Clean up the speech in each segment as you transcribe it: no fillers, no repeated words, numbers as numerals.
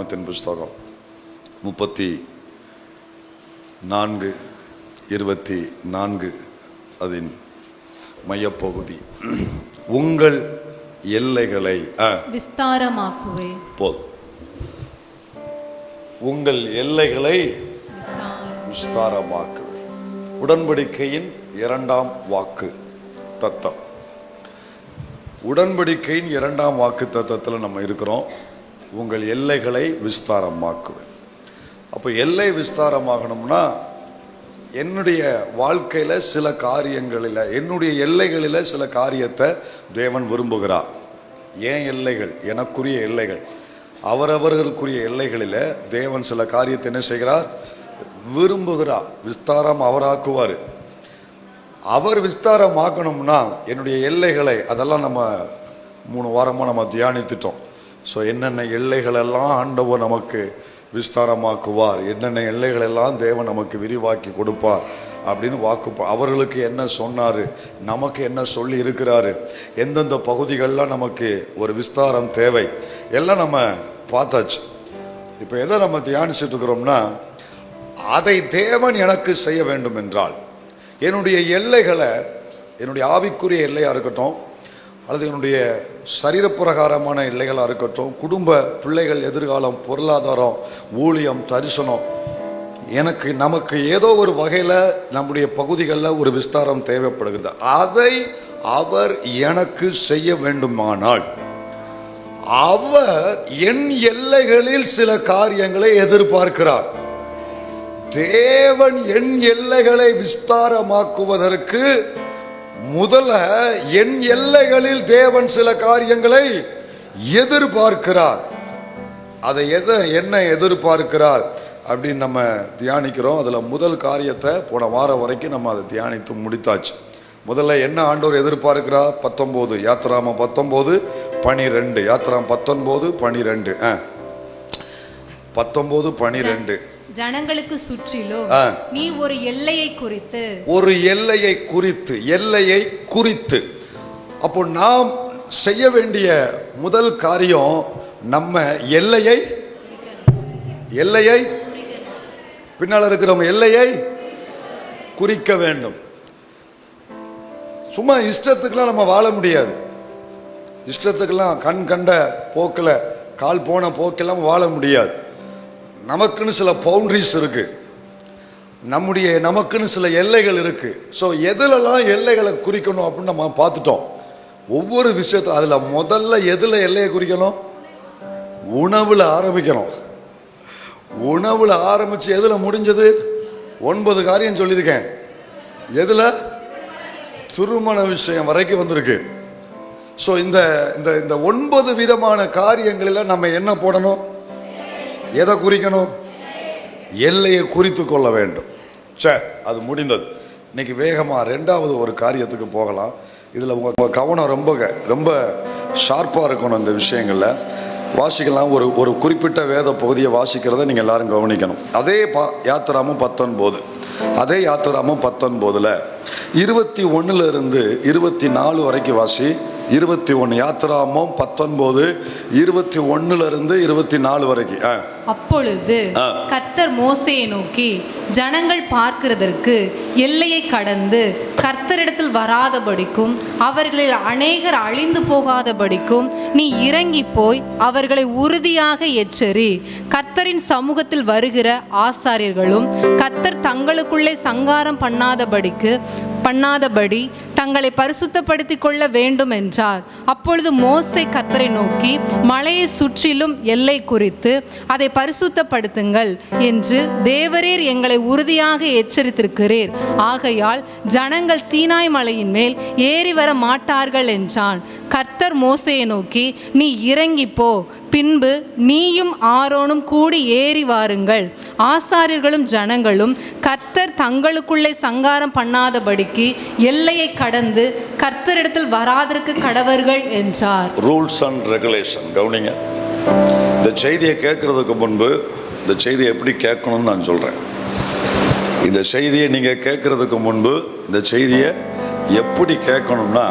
யாத்ராகமத்தின் புஸ்தகம் 34:24 அதன் மையப்பகுதி. உங்கள் எல்லைகளை விஸ்தாரமாக்குவேன். போதும். உங்கள் எல்லைகளை விஸ்தாரமாக்குவேன். உடன்படிக்கையின் 2ஆம் வாக்கு தத்தம். உடன்படிக்கையின் 2ஆம் வாக்கு தத்தத்தில் நம்ம இருக்கிறோம். உங்கள் எல்லைகளை விஸ்தாரமாக்குவேன். அப்போ எல்லை விஸ்தாரமாகணும்னா என்னுடைய வாழ்க்கையில் சில காரியங்களில், என்னுடைய எல்லைகளில் சில காரியத்தை தேவன் விரும்புகிறார். ஏன் எல்லைகள்? எனக்குரிய எல்லைகள். அவரவர்களுக்குரிய எல்லைகளில் தேவன் சில காரியத்தை என்ன செய்கிறார்? விரும்புகிறார். விஸ்தாரம் அவராக்குவார். அவர் விஸ்தாரமாக்கணும்னா என்னுடைய எல்லைகளை, அதெல்லாம் நம்ம 3 வாரமாக நம்ம தியானித்துட்டோம். ஸோ என்னென்ன எல்லைகளெல்லாம் ஆண்டவர் நமக்கு விஸ்தாரமாக்குவார், என்னென்ன எல்லைகளெல்லாம் தேவன் நமக்கு விரிவாக்கி கொடுப்பார் அப்படின்னு அவர்களுக்கு என்ன சொன்னார், நமக்கு என்ன சொல்லி இருக்கிறாரு, எந்தெந்த பகுதிகளெலாம் நமக்கு ஒரு விஸ்தாரம் தேவை, எல்லாம் நம்ம பார்த்தாச்சு. இப்போ எதை நம்ம தியானிச்சுட்டு இருக்கிறோம்னா, அதை தேவன் எனக்கு செய்ய வேண்டும் என்றால் என்னுடைய எல்லைகளை, என்னுடைய ஆவிக்குரிய எல்லையாக இருக்கட்டும், அல்லது என்னுடைய சரீரப்பிரகாரமான எல்லைகளாக இருக்கட்டும், குடும்ப, பிள்ளைகள், எதிர்காலம், பொருளாதாரம், ஊழியம், தரிசனம், நமக்கு ஏதோ ஒரு வகையில் நம்முடைய பகுதிகளில் ஒரு விஸ்தாரம் தேவைப்படுகிறது. அதை அவர் எனக்கு செய்ய வேண்டுமானால் அவர் என் எல்லைகளில் சில காரியங்களை எதிர்பார்க்கிறார். தேவன் என் எல்லைகளை விஸ்தாரமாக்குவதற்கு முதல்ல என் எல்லைகளில் தேவன் சில காரியங்களை எதிர்பார்க்கிறார். அதை என்ன எதிர்பார்க்கிறார் அப்படின்னு நம்ம தியானிக்கிறோம். அதில் முதல் காரியத்தை போன வாரம் வரைக்கும் நம்ம அதை தியானித்து முடித்தாச்சு. முதல்ல என்ன ஆண்டவர் எதிர்பார்க்கிறார்? 19 யாத்ராகமம் 19:12. யாத்ராகமம் 19:12. 19:12. ஜனங்களுக்கு சுற்றிலும் நீ ஒரு எல்லையை குறித்து. அப்போ நாம் செய்ய வேண்டிய முதல் காரியம், நம்ம எல்லையை பின்னால் இருக்கிற எல்லையை குறிக்க வேண்டும். சும்மா இஷ்டத்துக்கெல்லாம் நம்ம வாழ முடியாது. இஷ்டத்துக்கெல்லாம் கண்ட போக்கில், கால் போன போக்கெல்லாம் வாழ முடியாது. நமக்குன்னு சில பவுண்டரிஸ் இருக்கு, நமக்குன்னு சில எல்லைகள் இருக்கு. ஸோ எதுலலாம் எல்லைகளை குறிக்கணும் அப்படின்னு நம்ம பார்த்துட்டோம். ஒவ்வொரு விஷயத்தில் அதில் முதல்ல எதில் எல்லையை குறிக்கணும்? உணவில் ஆரம்பிக்கணும். உணவில் ஆரம்பித்து எதில் முடிஞ்சது? 9 காரியம் சொல்லியிருக்கேன். எதில்? திருமண விஷயம் வரைக்கும் வந்திருக்கு. ஸோ இந்த 9 விதமான காரியங்களில் நம்ம என்ன போடணும்? எதை குறிக்கணும்? எல்லையை குறித்து கொள்ள வேண்டும். சரி, அது முடிந்தது. இன்னைக்கு வேகமாக 2வது ஒரு காரியத்துக்கு போகலாம். இதில் உங்கள் கவனம் ரொம்ப ஷார்ப்பாக இருக்கணும். இந்த விஷயங்களில் வாசிக்கலாம். ஒரு குறிப்பிட்ட வேத பகுதியை வாசிக்கிறத நீங்கள் எல்லாரும் கவனிக்கணும். அதே யாத்ராகமம் 19, அதே யாத்ராகமம் 19 21 24 வரைக்கும் வாசி. 21 யாத்ராகமம் 19 21 24 வரைக்கும். அப்பொழுது கர்த்தர் மோசேயை நோக்கி, ஜனங்கள் பார்க்கிறதற்கு எல்லையை கடந்து கர்த்தரிடத்தில் வராதபடிக்கும் அவர்களில் அநேகர் அழிந்து போகாதபடிக்கும் நீ இறங்கி போய் அவர்களை உறுதியாக எச்சரி. கர்த்தரின் சமூகத்தில் வருகிற ஆசாரியர்களும் கர்த்தர் தங்களுக்குள்ளே சங்காரம் பண்ணாதபடி தங்களை பரிசுத்தப்படுத்திக் கொள்ள வேண்டும் என்றார். அப்பொழுது மோசே கர்த்தரை நோக்கி, மலையை சுற்றிலும் எல்லை குறித்து அதை பரிசுத்தப்படுத்துங்கள் என்று தேவரீர் எங்களை உறுதியாக எச்சரித்திருக்கிறீர். ஆகையால் ஜனங்கள் சீனாய் மலையின் மேல் ஏறி வர மாட்டார்கள் என்றான். கர்த்தர் மோசேயை நோக்கி, நீ இறங்கி போ, பின்பு நீயும் ஆரோனும் கூடி ஏறி வாருங்கள். ஆசாரியர்களும் ஜனங்களும் கர்த்தர் தங்களுக்குள்ளே சங்காரம் பண்ணாதபடிக்கு எல்லையை கடந்து கர்த்தரிடத்தில் வராதற்கு கடவர்கள் என்றார். ரூல்ஸ் அண்ட் ரெகுலேஷன் கவனிங்க. இந்த செய்தியை கேட்கறதுக்கு முன்பு இந்த செய்தியை எப்படி கேட்கணும்னு நான் சொல்கிறேன். இந்த செய்தியை நீங்கள் கேட்கறதுக்கு முன்பு இந்த செய்தியை எப்படி கேட்கணும்னா,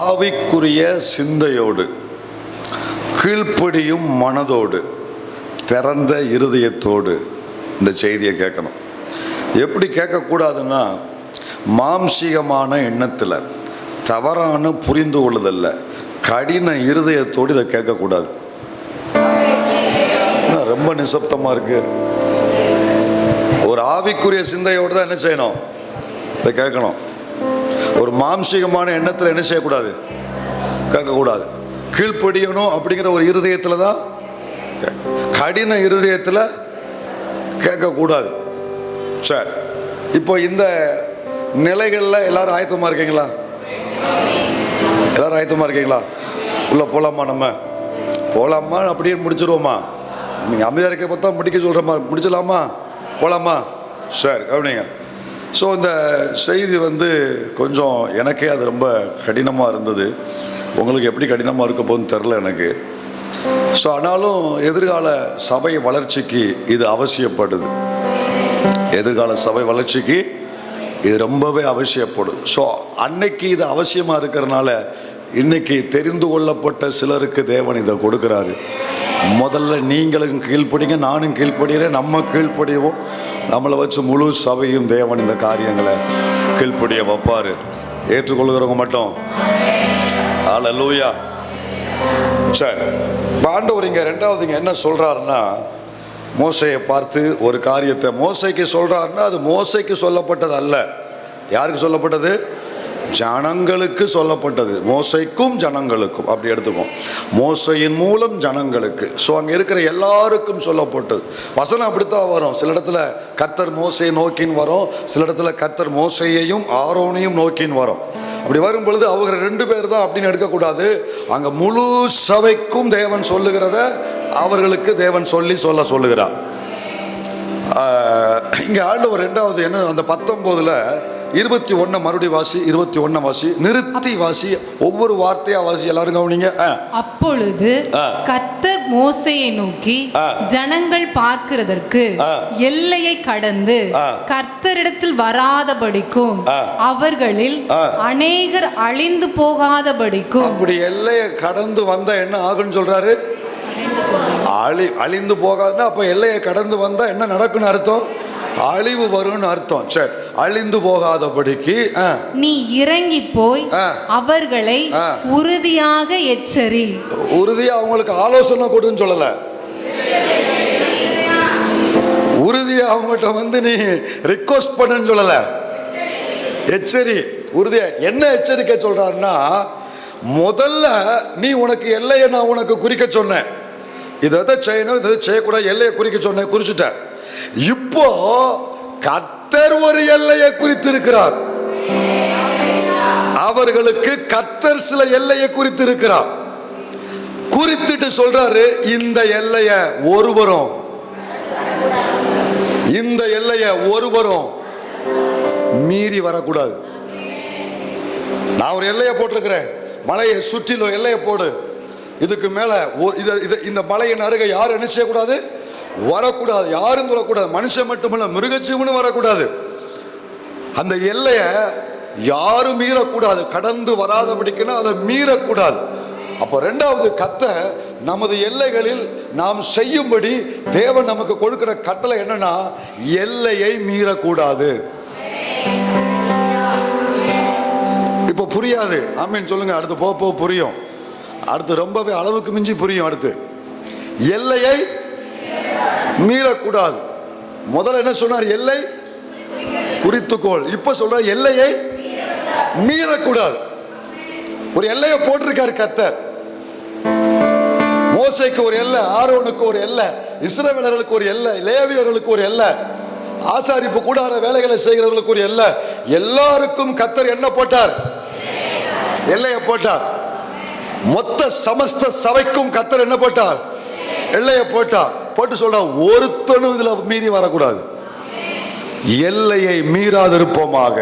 ஆவிக்குரிய சிந்தையோடு, கீழ்ப்படியும் மனதோடு, திறந்த இருதயத்தோடு இந்த செய்தியை கேட்கணும். எப்படி கேட்கக்கூடாதுன்னா, மாம்சீகமான எண்ணத்தில், தவறான புரிந்து கொள்ளுதல்ல, கடின இருதயத்தோடு இதை கேட்கக்கூடாது. ரொம்ப நிசப்தமாக இருக்கு. ஒரு ஆவிக்குரிய சிந்தையோடு தான் என்ன செய்யணும், இதை கேட்கணும். ஒரு மாம்சீகமான எண்ணத்தில் என்ன செய்யக்கூடாது, கேட்கக்கூடாது. கீழ்ப்படியணும் அப்படிங்கிற ஒரு இருதயத்தில் தான், கடின இருதயத்தில் கேட்கக்கூடாது. சரி, இப்போ இந்த நிலைகளில் எல்லாரும் ஆயத்தமாக இருக்கீங்களா? எல்லாரும் ஆயத்தமாக இருக்கீங்களா? உள்ள போகலாமா? நம்ம போகலாமா? அப்படியே முடிச்சிருவோமா? நீங்கள் அமைதியாக இருக்க பார்த்தா முடிக்க சொல்கிறோமா? முடிச்சிடலாமா? போகலாமா? சரி, கவனிங்க. ஸோ இந்த செய்தி கொஞ்சம் எனக்கே அது ரொம்ப கடினமாக இருந்தது. உங்களுக்கு எப்படி கடினமாக இருக்க போகுதுன்னு தெரில எனக்கு. ஸோ ஆனாலும் எதிர்கால சபை வளர்ச்சிக்கு இது அவசியப்படுது. எதிர்கால சபை வளர்ச்சிக்கு இது ரொம்பவே அவசியப்படுது. ஸோ அன்னைக்கு இது அவசியமாக இருக்கிறதுனால இன்னைக்கு தெரிந்து கொள்ளப்பட்ட சிலருக்கு தேவன் இதை கொடுக்குறாரு. முதல்ல நீங்களும் கீழ்ப்படிங்க, நானும் கீழ்ப்படுகிறேன். நம்ம கீழ்ப்படிவோம். நம்மளை வச்சு முழு சபையும் தேவன் இந்த காரியங்களை கீழ்ப்படிய வைப்பார். ஏற்றுக்கொள்கிறவங்க மட்டும் அல்லேலூயா. சரி, ஆண்டவர் இங்கே ரெண்டாவது என்ன சொல்கிறாருன்னா, மோசையை பார்த்து ஒரு காரியத்தை மோசைக்கு சொல்கிறாருன்னா, அது மோசைக்கு சொல்லப்பட்டது அல்ல. யாருக்கு சொல்லப்பட்டது? ஜனங்களுக்கு சொல்லப்பட்டது. மோசைக்கும் ஜனங்களுக்கும் அப்படி எடுத்துக்கோம். மோசையின் மூலம் ஜனங்களுக்கு. ஸோ அங்கே இருக்கிற எல்லாருக்கும் சொல்லப்பட்டது. வசனம் அப்படித்தான் வரும். சில இடத்துல கர்த்தர் மோசையை நோக்கின்னு வரும், சில இடத்துல கர்த்தர் மோசையையும் ஆரோனையும் நோக்கின்னு வரும். அப்படி வரும் பொழுது அவங்க 2 பேர் தான் அப்படின்னு எடுக்கக்கூடாது. அங்கே முழு சபைக்கும் தேவன் சொல்லுகிறத அவர்களுக்கு தேவன் சொல்லுகிறார். இங்கே ஆண்டவர் ரெண்டாவது என்ன, அந்த 19ல் 21 மறுபடி வாசி, 21 வாசி, நிறுத்தி வாசி, ஒவ்வொரு வார்த்தையா வாசி, எல்லாரும் கவனிங்க. அப்பொழுது கர்த்தர் மோசேயை நோக்கி, ஜனங்கள் பார்க்கிறதற்கு எல்லையை கடந்து கர்த்தரிடத்தில் வராதபடிக்கும் அவர்களில் அநேகர் அழிந்து போகாதபடிக்கும். அப்படி எல்லையை கடந்து வந்தா என்ன ஆகுன்னு சொல்றாரு? அழிந்து போகாதுன்னா அப்ப எல்லையை கடந்து வந்தா என்ன நடக்குன்னு அர்த்தம்? அழிவு வரும்னு அர்த்தம். சரி, அழிந்து போகாதபடிக்கு நீ இறங்கி போய் அவர்களை உறுதியாக எச்சரி. உறுதியா அவங்களுக்கு ஆலோசனை கொடுன்னு சொல்லல, உறுதியா அவங்ககிட்ட நீ ரிக்வெஸ்ட் பண்ணுன்னு சொல்லல, எச்சரி. உறுதியா என்ன எச்சரிக்கை சொல்றாருன்னா, முதல்ல நீ உனக்கு எல்லையை நான் உனக்கு குறிக்க சொன்னேன், இதை செய்யணும், இதை செய்யக்கூடாது, எல்லையை குறிக்க சொன்னேன், குறிச்சுட்டேன். இப்போ கர்த்தர் ஒரு எல்லையை குறித்திருக்கிறார். அவர்களுக்கு கர்த்தர் சில எல்லையை குறித்திருக்கிறார். குறித்துட்டு சொல்றாரு, இந்த எல்லையை ஒருவரும் மீறி வரக்கூடாது. நான் ஒரு எல்லையை போட்டிருக்கிறேன், மலையை சுற்றிலும் எல்லையை போடு, இதுக்கு மேல இந்த மலையின் அருகே யாரும் என்ன செய்யக்கூடாது? வரக்கூடாது. யாரும் வரக்கூடாது. மனுஷன் மட்டுமல்ல, மிருகஜீவனும் வரக்கூடாது. அந்த எல்லையை யாரும் மீறக்கூடாது. கடந்து வராதபடிக்குன்னா அதை மீறக்கூடாது. அப்போ ரெண்டாவது கர்த்தர் நமது எல்லைகளில் நாம் செய்யும்படி தேவன் நமக்கு கொடுக்கிற கட்டளை என்னன்னா, எல்லையை மீறக்கூடாது. இப்போ புரியாது, ஆமீன் சொல்லுங்க. அடுத்து போக புரியும். அடுத்து ரொம்பவே அளவுக்கு மிஞ்சி புரியும். அடுத்து எல்லையை மீறக்கூடாது. முதல்ல என்ன சொன்னார்? எல்லை குறித்துக்கோள். இப்ப சொல்ற எல்லையை மீறக்கூடாது. ஒரு எல்லையை போட்டிருக்காரு கர்த்தர். மோசேக்கு ஒரு எல்லை, ஆரோனுக்கு ஒரு எல்லை, இஸ்ரவேலர்களுக்கு ஒரு எல்லை, லேவியர்களுக்கு ஒரு எல்லை, ஆசாரிப்பு கூடார வேலைகளை செய்கிறவர்களுக்கு ஒரு எல்லை. எல்லாருக்கும் கர்த்தர் என்ன போட்டார்? எல்லையை போட்டார். மொத்த சமஸ்த சபைக்கும் கர்த்தர் என்ன போட்டார்? எல்லையை போட்டு சொல்ற, ஒருத்தனும் இதுல மீறி வரக்கூடாது. எல்லையை மீறாதிருப்போமாக.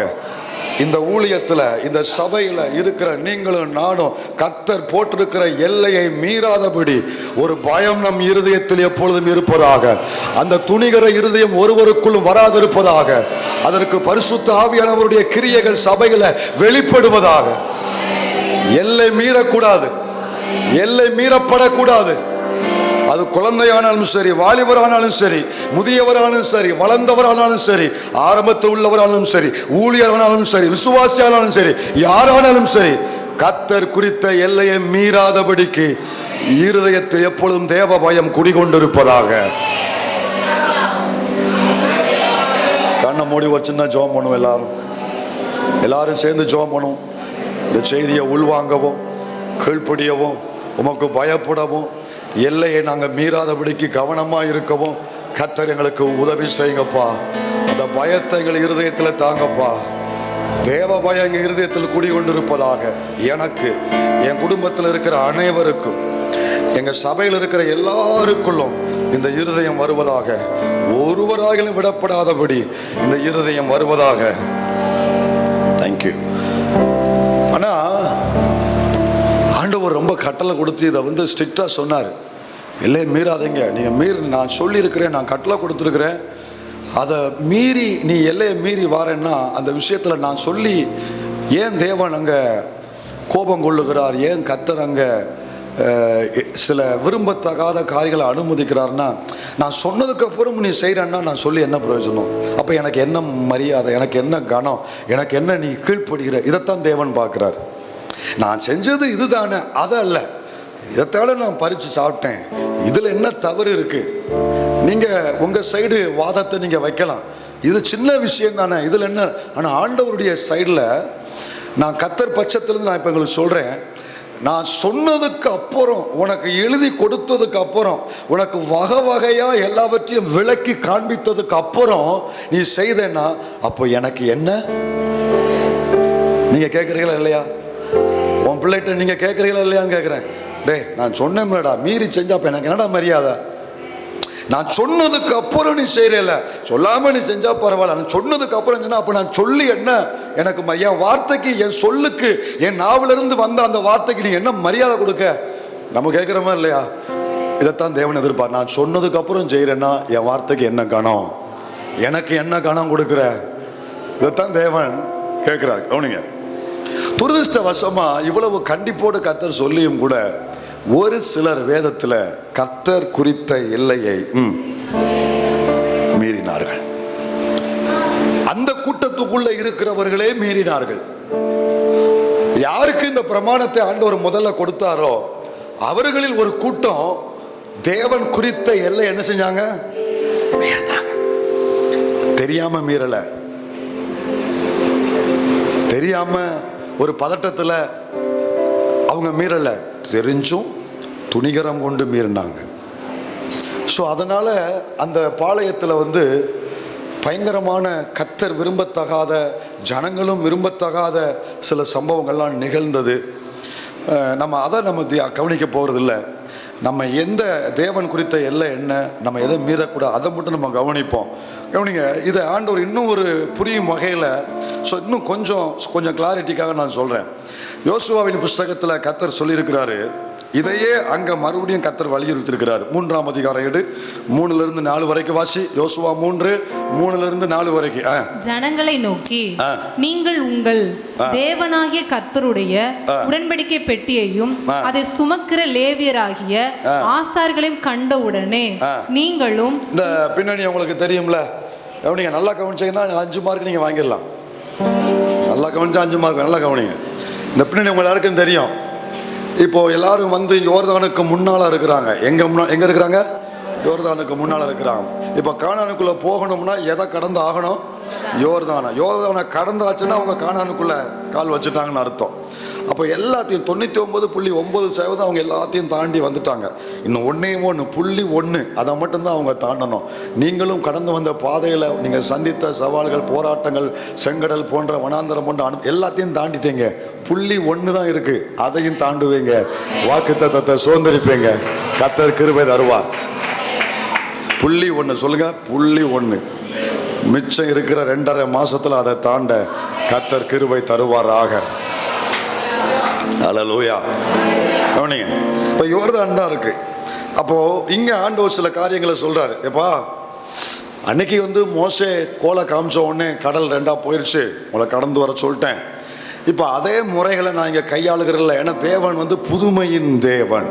இந்த ஊழியத்துல, இந்த சபையில இருக்கிற நீங்களும் நானும் கர்த்தர் போட்டிருக்கிற எல்லையை மீறாதபடி ஒரு பயம் நம் இருதயத்தில் எப்பொழுதும் இருப்பதாக. அந்த துணிகர இருதயம் ஒருவருக்குள்ளும் வராதிருப்பதாக. அதற்கு பரிசுத்த ஆவியானவருடைய கிரியைகள் சபையில வெளிப்படுவதாக. எல்லை மீறக்கூடாது, எல்லை மீறப்படக்கூடாது. அது குழந்தையானாலும் சரி, வாலிபரானாலும் சரி, முதியவரானாலும் சரி, வளர்ந்தவரானாலும் சரி, ஆரம்பத்தில் உள்ளவரானாலும் சரி, ஊழியரானாலும் சரி, விசுவாசியானாலும் சரி, யாரானாலும் சரி, கர்த்தர் குறித்த எல்லையை மீறாதபடிக்கு இருதயத்தில் எப்பொழுதும் தேவ பயம் குடிகொண்டிருப்பதாக. கண்ணை மூடி ஒரு சின்ன ஜெபம் பண்ணுவோம். எல்லாரும் சேர்ந்து ஜெபம் பண்ணுவோம். இந்த செய்தியை உள்வாங்கவும், கீழ்ப்படியவும், உமக்கு பயப்படவும், எல்லையை நாங்கள் மீறாதபடிக்கு கவனமாக இருக்கவும் கர்த்தர் எங்களுக்கு உதவி செய்யுங்கப்பா. அந்த பயத்தை எங்கள் இருதயத்தில் தாங்கப்பா. தேவ பயம் எங்கள் இருதயத்தில் குடிகொண்டிருப்பதாக. எனக்கு, என் குடும்பத்தில் இருக்கிற அனைவருக்கும், எங்கள் சபையில் இருக்கிற எல்லாருக்குள்ளும் இந்த இருதயம் வருவதாக. ஒருவராகிலும் விடப்படாதபடி இந்த இருதயம் வருவதாக. தேங்க்யூ. ஆனால் ஆண்டவர் ரொம்ப கட்டளை கொடுத்து இதை ஸ்ட்ரிக்டாக சொன்னார். எல்லையை மீறாதீங்க. நீங்கள் நான் சொல்லியிருக்கிறேன், நான் கட்டளை கொடுத்துருக்கிறேன். அதை மீறி நீ எல்லையை மீறி வாரேன்னா அந்த விஷயத்தில் நான் சொல்லி ஏன் தேவன் அங்கே கோபம் கொள்ளுகிறார், ஏன் கர்த்தர் அங்கே சில விரும்பத்தகாத காரியங்களை அனுமதிக்கிறார்னா, நான் சொன்னதுக்கப்புறம் நீ செய்கிறேன்னா நான் சொல்லி என்ன பிரயோஜனம்? அப்போ எனக்கு என்ன மரியாதை, எனக்கு என்ன கனம், எனக்கு என்ன நீ கீழ்ப்படுகிற? இதைத்தான் தேவன் பார்க்குறார். நான் செஞ்சது இதுதானே, அதை அல்ல, இதைத்தால நான் பறித்து சாப்பிட்டேன், இதில் என்ன தவறு இருக்குது? நீங்கள் உங்கள் சைடு வாதத்தை நீங்கள் வைக்கலாம், இது சின்ன விஷயம் தானே, இதில் என்ன? ஆனால் ஆண்டவருடைய சைடில் நான் கர்த்தர் பட்சத்திலிருந்து நான் இப்போ எங்களுக்கு சொல்கிறேன், நான் சொன்னதுக்கு அப்புறம், உனக்கு எழுதி கொடுத்ததுக்கு அப்புறம், உனக்கு வகை வகையாக எல்லாவற்றையும் விளக்கி காண்பித்ததுக்கு அப்புறம் நீ செய்தேன்னா அப்போ எனக்கு என்ன? நீங்கள் கேட்குறீங்களா இல்லையா? உன் பிள்ளைகிட்ட நீங்கள் கேட்குறீங்களா இல்லையான்னு கேட்குறேன். டே, நான் சொன்னேன்டா, மீறி செஞ்சா அப்போ எனக்கு என்னடா மரியாதை? நான் சொன்னதுக்கு அப்புறம் நீ செய்யல, சொல்லாம நீ செஞ்சா பரவாயில்ல, நான் சொன்னதுக்கு அப்புறம் சொன்னா அப்ப நான் சொல்லி என்ன எனக்கு என் வார்த்தைக்கு, என் சொல்லுக்கு, என் நாவிலிருந்து வந்த அந்த வார்த்தைக்கு நீ என்ன மரியாதை கொடுக்க? நம்ம கேட்கிறோமா இல்லையா? இதைத்தான் தேவன் எதிர்பார். நான் சொன்னதுக்கு அப்புறம் செய்யறேன்னா என் வார்த்தைக்கு என்ன கணம், எனக்கு என்ன கணம் கொடுக்குற? இதைத்தான் தேவன் கேட்கிறார். கவனிங்க, துரதிர்ஷ்டவசமா இவ்வளவு கண்டிப்போடு கர்த்தர் சொல்லியும் கூட ஒரு சிலர் வேதத்தில் கர்த்தர் குறித்த எல்லையை மீறினார்கள். அந்த கூட்டத்துக்குள்ள இருக்கிறவர்களே மீறினார்கள். யாருக்கு இந்த பிரமாணத்தை ஆண்டவர் முதல்ல கொடுத்தாரோ அவர்களில் ஒரு கூட்டம் தேவன் குறித்த எல்லை என்ன செஞ்சாங்க? மீறினாங்க. தெரியாம மீறல, தெரியாம ஒரு பதட்டத்தில் அவங்க மீறல, தெரிஞ்சும் துணிகரம் கொண்டு மீறினாங்க. ஸோ அதனால் அந்த பாளையத்தில் பயங்கரமான கர்த்தர் விரும்பத்தகாத, ஜனங்களும் விரும்பத்தகாத சில சம்பவங்கள்லாம் நிகழ்ந்தது. நம்ம கவனிக்க போகிறதில்ல. நம்ம எந்த தேவன் குறித்த எல்லை என்ன, நம்ம எதை மீறக்கூடாது, அதை மட்டும் நம்ம கவனிப்போம். கவனிங்க, இதை ஆண்டவர் இன்னும் ஒரு புரியும் வகையில், ஸோ இன்னும் கொஞ்சம் கிளாரிட்டிக்காக நான் சொல்கிறேன். யோசுவாவின் புஸ்தகத்தில் கர்த்தர் சொல்லியிருக்கிறாரு, இதையே அங்கே மறுபடியும் கர்த்தர் வலியுறுத்திருக்கிறார். 3ஆம் அதிகாரம் 3-4 வரைக்கும் வாசி. யோசுவா 3:3-4 வரைக்கும். ஜனங்களை நோக்கி, நீங்கள் உங்கள் தேவனாகிய கர்த்தருடைய உடன்படிக்கை பெட்டியையும் அதை சுமக்கிற லேவியராகிய ஆசார்களையும் கண்டவுடனே நீங்களும். இந்த பின்னணி உங்களுக்கு தெரியும்ல, கவனிங்க, நல்லா கவனிச்சீங்கன்னா 5 மார்க் நீங்கள் வாங்கிடலாம். நல்லா கவனிச்சா 5 மார்க். நல்லா கவனிங்க, இந்த பின்னணி உங்க எல்லாருக்கும் தெரியும். இப்போ எல்லாரும் யோர்தானுக்கு முன்னால இருக்கிறாங்க. எங்க இருக்கிறாங்க? யோர்தானுக்கு முன்னால இருக்கிறாங்க. இப்போ கானானுக்குள்ள போகணும்னா எதை கடந்து ஆகணும்? யோர்தானை கடந்தாச்சுன்னா அவங்க கானானுக்குள்ள கால் வச்சுட்டாங்கன்னு அர்த்தம். அப்போ எல்லாத்தையும் 99.9% அவங்க எல்லாத்தையும் தாண்டி வந்துட்டாங்க. இன்னும் 1.1 அதை மட்டும்தான் அவங்க தாண்டணும். நீங்களும் கடந்து வந்த பாதையில் நீங்கள் சந்தித்த சவால்கள், போராட்டங்கள், செங்கடல் போன்ற வனாந்தரம் போன்ற எல்லாத்தையும் தாண்டிட்டீங்க. 0.1 தான் இருக்கு, அதையும் தாண்டுவீங்க. வாக்குத்தத்தத்தை சுதந்திரிப்பீங்க. கர்த்தர் கிருபை தருவார். 0.1 சொல்லுங்க, 0.1. மிச்சம் இருக்கிற 2.5 மாசத்துல அதை தாண்ட கர்த்தர் கிருபை தருவாராக. அல்லேலூயா. கவனிங்க, இப்போ யோர்தான் தான் இருக்கு. அப்போ இங்க ஆண்டவர் சில காரியங்களை சொல்றாரு. எப்பா, அன்னைக்கு மோசே கோலை காமிச்ச உடனே கடல் 2ஆ போயிடுச்சு, உங்களை கடந்து வர சொல்லிட்டேன். இப்போ அதே முறைகளை நான் இங்கே கையாளுகிறதில்ல. ஏன்னா தேவன் புதுமையின் தேவன்.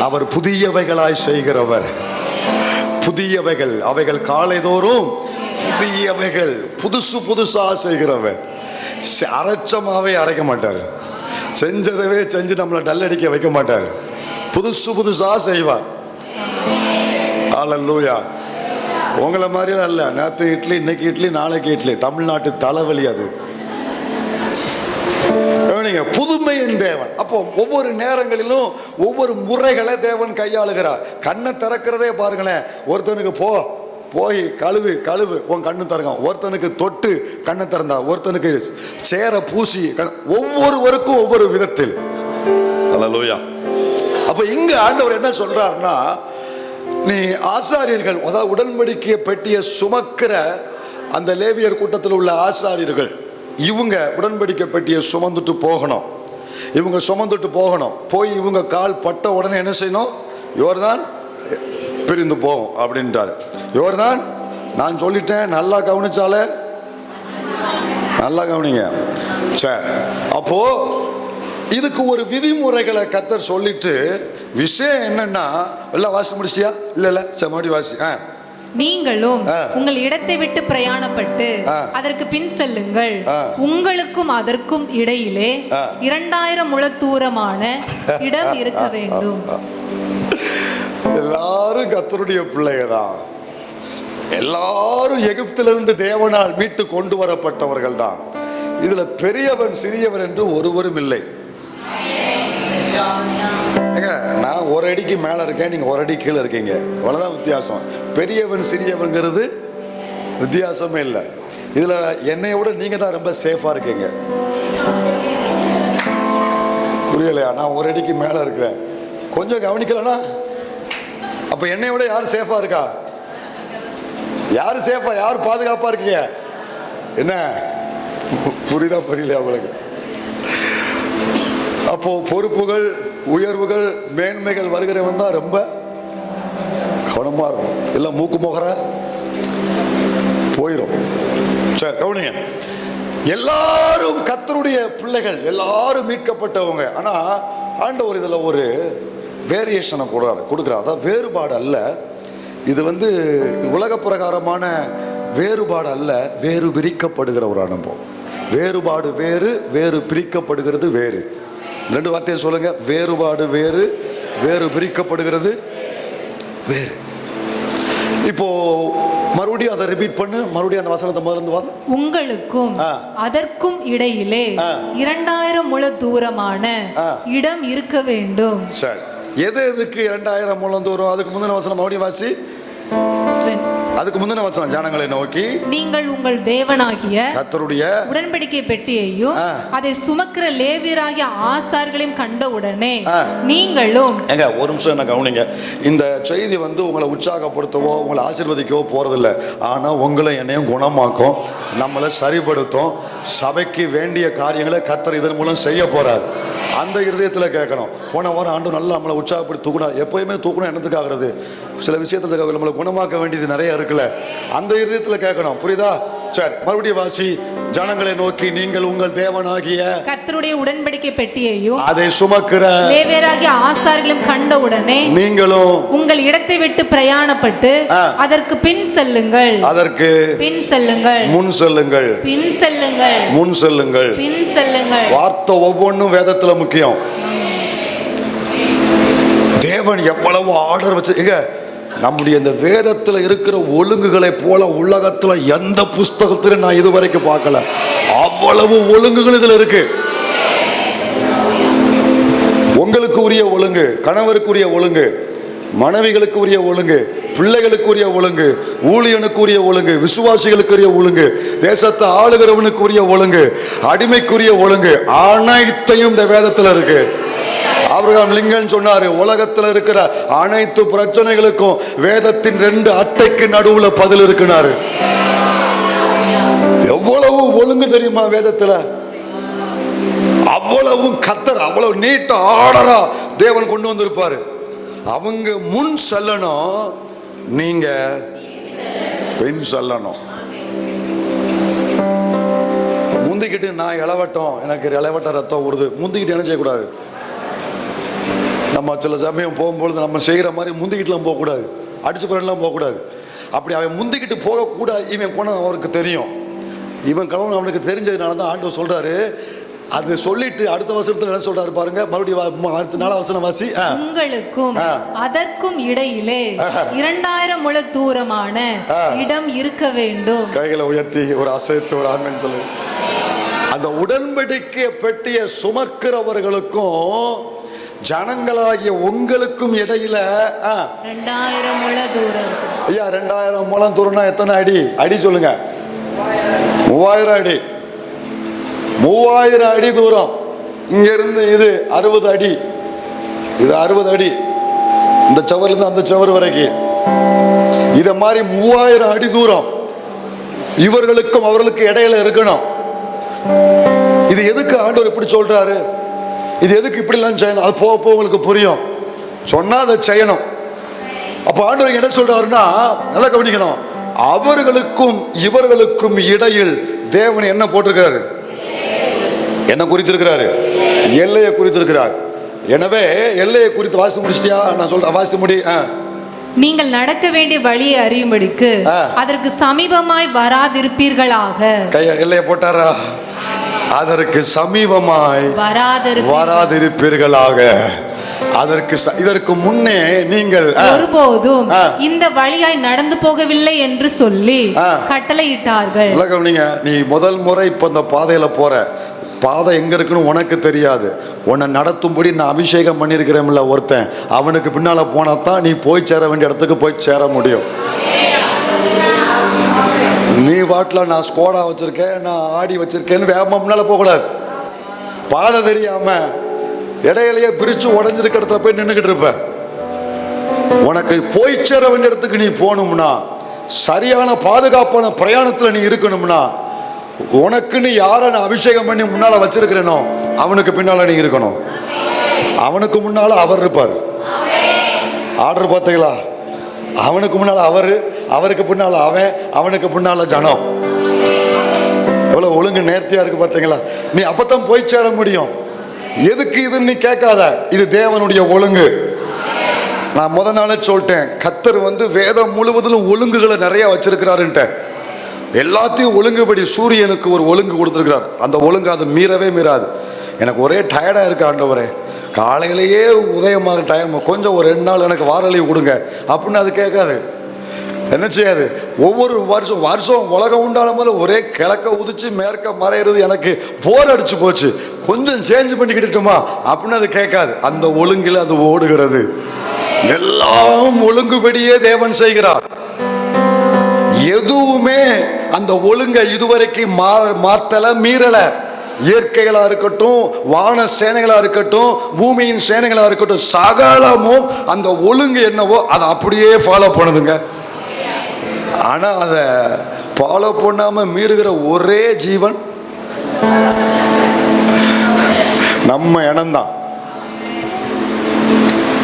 அவர் புதியவைகளாய் செய்கிறவர். புதியவைகள், அவைகள் காலைதோறும் புதியவைகள், புதுசு புதுசா செய்கிறவர். அரைச்சமாவே அரைக்க மாட்டார், செஞ்சதவே செஞ்சு நம்மளை டல்லடிக்க வைக்க மாட்டார், புதுசு புதுசா செய்வார். அல்லேலூயா. உங்களை மாதிரியும் அல்ல, நேற்று இட்லி இன்னைக்கு இட்லி நாளைக்கு இட்லி. தமிழ்நாட்டு தலைவலி அது. புதுமையின் தேவன். அப்போ ஒவ்வொரு நேரங்களிலும் ஒவ்வொரு முறைகளை தேவன் கையாளுகிறார். கண்ணை திறக்கிறதே பாருங்களேன். ஒருத்தனுக்கு போய் கழுவு கழுவு உன் கண்ணு திறக்கும், ஒருத்தனுக்கு தொட்டு கண்ணை திறந்தா, ஒருத்தனுக்கு சேர பூசி, ஒவ்வொருவருக்கும் ஒவ்வொரு விதத்தில். அல்லேலூயா. அப்ப இங்க ஆண்டவர் என்ன சொல்றாருன்னா, நீ ஆசாரியர்கள், அதாவது உடன்படிக்கை பெட்டியை சுமக்கிற அந்த லேவியர் கூட்டத்தில் உள்ள ஆசாரியர்கள், இவங்க உடன்படிக்கை பெட்டியை சுமந்துட்டு போகணும். இவங்க சுமந்துட்டு போகணும். போய் இவங்க கால் பட்ட உடனே என்ன செய்யணும்? யோர்தான் பிரிந்து போகும் அப்படின்றாரு. யோர்தான் நான் சொல்லிட்டேன், நல்லா கவனிச்சாலே, நல்லா கவனிங்க. சரி, அப்போ இதுக்கு ஒரு விதிமுறைகளை கர்த்தர் சொல்லிட்டு, விஷயம் என்னன்னா, எல்லாம் வாசி முடிச்சியா? இல்ல சரி, மறுபடியும் வாசி. நீங்களும் உங்கள் இடத்தை விட்டு பிரயாணப்பட்டு அதற்கு பின் செல்லுங்கள். உங்களுக்கும் அதற்கும் இடையிலே 2000 முழ தூரமான இடம் இருக்க வேண்டும். எல்லாரும் கர்த்தருடைய பிள்ளைகள் தான். எல்லாரும் எகிப்திலிருந்து தேவனால் மீட்டு கொண்டு வரப்பட்டவர்கள் தான். இதுல பெரியவன் சிறியவன் என்று ஒருவரும் இல்லை. நான் ஒரு அடிக்கு மேல இருக்கேன், நீங்க ஒரு அடி கீழே இருக்கீங்க, அவ்வளவுதான் வித்தியாசம். பெரியவன் சிறியவன்கிறது வித்தியாசமே இல்லை. இதுல என்னை விட நீங்க தான் ரொம்ப சேஃபா இருக்கீங்க. புரியலையா? நான் ஒரு அடிக்கு மேல இருக்கிறேன், கொஞ்சம் கவனிக்கலனா அப்ப என்னை விட யார் சேஃபா இருக்கா? யாரு சேஃபா, யார் பாதுகாப்பா இருக்கீங்க? என்ன புரியுதா புரியலையா உங்களுக்கு? அப்போ பொறுப்புகள், உயர்வுகள், மேன்மைகள் வருகிறவன் தான் ரொம்ப கவனமா இருக்கும். எல்லாம் மூக்கு முகர போயிடும். சரி, கவனிங்க. எல்லாரும் கர்த்தருடைய பிள்ளைகள், எல்லாரும் மீட்கப்பட்டவங்க. ஆனா ஆண்டவர் இதுல ஒரு வேரியேஷனை கொடுக்கிறார். அதான் வேறுபாடு அல்ல, இது உலக பிரகாரமான வேறுபாடு அல்ல, வேறு பிரிக்கப்படுகிற ஒரு அனுபவம். வேறுபாடு வேறு, வேறு பிரிக்கப்படுகிறது வேறு. ரெண்டு வார்த்தையை சொல்லுங்க. வேறுபாடு வேறு, வேறு பிரிக்கப்படுகிறது வேறு. இப்போ மறுபடியும் அதை ரிப்பீட் பண்ணு, மறுபடியும் அந்த வசனத்தை முதல்ல வா. உங்களுக்கும் அதற்கும் இடையிலே 2000 முழ தூரமான இடம் இருக்க வேண்டும். சரி, எதுக்கு 2000 முழம் தூரம்? அதுக்கு முந்தின வசனம் மறுபடியும் வாசி. அதுக்கு முந்தின வசனம், ஜனங்களை நோக்கி நீங்கள் உங்கள் தேவனாகிய கர்த்தருடைய உடன்படிக்கை பெட்டியையும் அதை சுமக்கிற லேவியராகிய ஆசார்களையும் கண்டவுடனே நீங்களும். எங்க ஒரு நிமிஷம் என்ன கவனிங்க. இந்த செய்தி உங்களை உற்சாகப்படுத்தவோ உங்களை ஆசீர்வதிக்கவோ போறதில்லை. ஆனா உங்களை என்னையும் குணமாக்கும், நம்மளை சரிப்படுத்தும். சபைக்கு வேண்டிய காரியங்களை கர்த்தர் இதன் மூலம் செய்ய போறார். அந்த இருதயத்தில் கேட்கணும். போன வாரம் ஆண்டு நல்லா நம்மளை உற்சாகப்படுத்தி தூக்கணும். எப்பயுமே தூக்கணும் என்னத்துக்காகிறது? சில விஷயத்துல நம்மளை குணமாக்க வேண்டியது நிறைய இருக்குல்ல, அந்த இருதயத்தில் கேட்கணும். புரியுதா? சரி, மறுபடியும் வாசி. ஜனங்களை நோக்கி நீங்கள் உங்கள் தேவனாகிய கர்த்தருடைய உடன்படிக்கை பெட்டியையும் அதை சுமக்கிற லேவியராகிய ஆசாரியர்களும் கண்டவுடனே நீங்களும் உங்கள் இடத்தை விட்டு பிரயாணப்பட்டு அதற்கு பின் செல்லுங்கள். அதற்கு பின் செல்லுங்கள், முன் செல்லுங்கள், பின் செல்லுங்கள், முன் செல்லுங்கள், பின் செல்லுங்கள். வார்த்தை ஒவ்வொன்றும் வேதத்துல முக்கியம். தேவன் எவ்வளவு ஆர்டர் வச்சு, நம்முடைய இந்த வேதத்துல இருக்கிற ஒழுங்குகளை போல உலகத்துல எந்த புஸ்தகத்திலும் நான் இதுவரைக்கும் பார்க்கல. அவ்வளவு ஒழுங்குகள் இதுல இருக்கு. உங்களுக்கு உரிய ஒழுங்கு, கணவருக்குரிய ஒழுங்கு, மனைவிகளுக்கு உரிய ஒழுங்கு, பிள்ளைகளுக்குரிய ஒழுங்கு, ஊழியனுக்குரிய ஒழுங்கு, விசுவாசிகளுக்குரிய ஒழுங்கு, தேசத்தை ஆளுகிறவனுக்குரிய ஒழுங்கு, அடிமைக்குரிய ஒழுங்கு, அனைத்தையும் இந்த வேதத்துல இருக்கு. ஆபிரகாம் லிங்கன் சொன்னாரு, உலகத்தில் இருக்கிற அனைத்து பிரச்சனைகளுக்கும் வேதத்தின் 2 அட்டைக்கு நடுவுல பதில் இருக்குனாரு. எவ்வளவு ஒழுங்கு தெரியுமா வேதத்துல? அவ்வளவு கர்த்தர் அவ்வளவு நீட்ட ஆர்டரா தேவன் கொண்டு வந்திருப்பாரு. அவங்க முன் செல்லணும், நீங்க பின் செல்லணும். முந்திக்கிட்டு நான் இளவட்டம், எனக்கு இளவட்ட ரத்தம் ஊறுது, முந்திக்கிட்டு என்ன செய்யக்கூடாது? நம்ம சில சமயம் போகும்பொழுது நம்ம செய்கிற மாதிரி முந்திக்கிட்டுலாம் போகக்கூடாது, அடிச்சு பிறலாம் போகக்கூடாது. அப்படி அவன் முந்திக்கிட்டு போகக்கூடாது. இவன் குணம் அவருக்கு தெரியும், இவன் கணவன் அவனுக்கு தெரிஞ்சதுனால தான் ஆண்டவர் சொல்றாரு. அது சொல்லிட்டு அடுத்த வசனத்துல என்ன சொல்றாரு பாருங்க, மறுபடியும் அடுத்த நாள் வசனம் வாசி. உங்களுக்கும் அதற்கும் இடையிலே 2000 முழ தூரமான இடம் இருக்க வேண்டும். கைகளை உயர்த்தி ஒரு அசைத்து ஒரு ஆமென் சொல்லு. அந்த உடன்படிக்கை பெட்டியை சுமக்கிறவர்களுக்கும் ஜனங்களாகிய உங்களுக்கும் இடையில 2000 முழ தூரம் இருக்கு. ஐயா 2000 முழம் தூரம்னா எத்தனை அடி? அடி சொல்லுங்க. 3000 அடி. 3000 அடி தூரம். இங்க இருந்து இது 60 அடி, இது 60 அடி. இந்த சவர்ல இருந்து அந்த சவர் வரைக்கும் இத மாதிரி 3000 அடி தூரம் இவர்களுக்கும் அவர்களுக்கு இடையில இருக்கணும். இது எதுக்கு ஆண்டவர் இப்படி சொல்றாரு? இது எதுக்கு இப்படி எல்லாம் செய்யணும்? அது போக போக உங்களுக்கு புரியும். சொன்னா அதை செய்யணும். அப்ப ஆண்டவர் என்ன சொல்றாருன்னா, நல்லா கவனிக்கணும். அவர்களுக்கும் இவர்களுக்கும் இடையில் தேவன் என்ன போட்டிருக்கிறாரு? என்ன குறித்திருக்கிறாரு? எல்லையை குறித்திருக்கிறார். எனவே எல்லையை குறித்து வாசித்து முடிச்சிட்டியா? நான் சொல்றேன், வாசித்து முடி. நீங்கள் நடக்க வேண்டிய வழியை அறியும்படிக்கு அதற்கு சமீபமாய் வராதிருப்பீர்களாக. கைய எல்லையை போட்டாரா? அதற்கு சமீபமாய் வராதிருப்பீர்களாக. அதற்கு இதற்கு முன்னே நீங்கள் ஒருபோதும் இந்த வழியாய் நடந்து போகவில்லை என்று சொல்லி கட்டளையிட்டார்கள். நீ முதல் முறை இப்ப இந்த பாதையில போற, பாதை எங்க இருக்குன்னு உனக்கு தெரியாது. உன்னை நடத்தும்படி நான் அபிஷேகம் பண்ணியிருக்கிறேன்ல ஒருத்தன், அவனுக்கு பின்னால போனாதான் நீ போய் சேர வேண்டிய இடத்துக்கு போய் சேர முடியும். நீ வாட்டில் நான் ஸ்கோடா வச்சிருக்கேன், நான் ஆடி வச்சிருக்கேன்னு வேகமா முன்னால போகக்கூடாது. பாதை தெரியாம இடையிலேயே பிரிச்சு உடஞ்சிருக்க இடத்துல போய் நின்றுகிட்டு இருப்ப. உனக்கு போய் சேர வேண்டிய இடத்துக்கு நீ போகணும்னா, சரியான பாதுகாப்பான பிரயாணத்துல நீ இருக்கணும்னா, உனக்குன்னு யாரை நான் அபிஷேகம் பண்ணி முன்னால வச்சிருக்கிறேனோ அவனுக்கு பின்னால நீ இருக்கணும். அவனுக்கு முன்னால அவர் இருப்பார். ஆர்டர் பார்த்தீங்களா? அவனுக்கு முன்னால அவரு, அவருக்கு பின்னால அவன், அவனுக்கு பின்னால ஜனம். எவ்வளவு ஒழுங்கு நேர்த்தியா இருக்கு பார்த்தீங்களா? நீ அப்பதான் போய் சேர முடியும். எதுக்கு இதுன்னு நீ கேட்காத, இது தேவனுடைய ஒழுங்கு. நான் முத நாளே சொல்லிட்டேன், கர்த்தர் வேதம் முழுவதிலும் ஒழுங்குகளை நிறைய வச்சிருக்கிறாருன்ட்டு. எல்லாத்தையும் ஒழுங்குபடி சூரியனுக்கு ஒரு ஒழுங்கு கொடுத்துருக்கிறார். அந்த ஒழுங்கு அது மீறவே மீறாது. எனக்கு ஒரே டயர்டாக இருக்கு ஆண்டவரே, காலையிலேயே உதயமாக டைம், கொஞ்சம் ஒரு 2 நாள் எனக்கு வார லீவு கொடுங்க அப்படின்னு அது கேட்காது. என்ன செய்யாது? ஒவ்வொரு வருஷம் உலகம் உண்டான போது ஒரே கிழக்க உதிச்சு மேற்க மறையிறது எனக்கு போர் அடிச்சு போச்சு, கொஞ்சம் சேஞ்ச் பண்ணிக்கிட்டுமா அப்படின்னு அது கேட்காது. அந்த ஒழுங்கில் அது ஓடுகிறது. எல்லாம் ஒழுங்குபடியே தேவன் செய்கிறார். எதுவுமே அந்த ஒழுங்கை இதுவரைக்கும் மாத்தல, மீறல. இயற்கைகளா இருக்கட்டும், வான சேனைகளா இருக்கட்டும், பூமியின் சேனைகளா இருக்கட்டும், சகலமும் அந்த ஒழுங்கு என்னவோ அதை அப்படியே ஃபாலோ பண்ணுதுங்க. ஆனா அதை ஃபாலோ பண்ணாம மீறுகிற ஒரே ஜீவன் நம்ம இனம்தான்.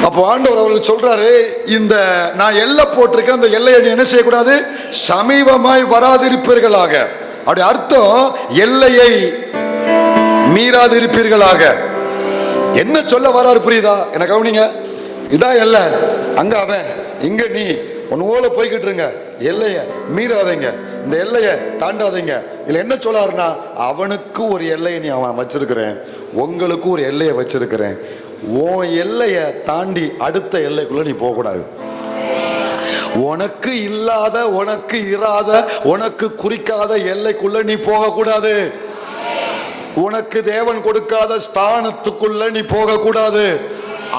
அப்போ ஆண்டவர் அவர்களுக்கு சொல்றாரு, இந்த நான் எல்லை போட்டிருக்கேன், அந்த எல்லையை என்ன செய்யக்கூடாது? சமீபமாய் வராதிருப்பீர்களாக. அப்படி அர்த்தம் எல்லையை மீறாதிருப்பீர்களாக. என்ன சொல்ல வராரு புரியுதா? எனக்கு கவனிங்க. இதான் எல்லை, அங்க அவன், இங்க நீ ஒன்னோல போய்கிட்டு இருங்க. எல்லைய மீறாதீங்க, இந்த எல்லையை தாண்டாதீங்க. இல்ல என்ன சொல்லாருன்னா, அவனுக்கு ஒரு எல்லையை நீ அவன் வச்சிருக்கிறேன், உங்களுக்கு ஒரு எல்லையை வச்சிருக்கிறேன். உன் எல்லையை தாண்டி அடுத்த எல்லைக்குள்ள நீ போகக்கூடாது. உனக்கு இல்லாத, உனக்கு இராத, உனக்கு குறிக்காத எல்லைக்குள்ள நீ போகக்கூடாது. உனக்கு தேவன் கொடுக்காத ஸ்தானத்துக்குள்ள நீ போகக்கூடாது.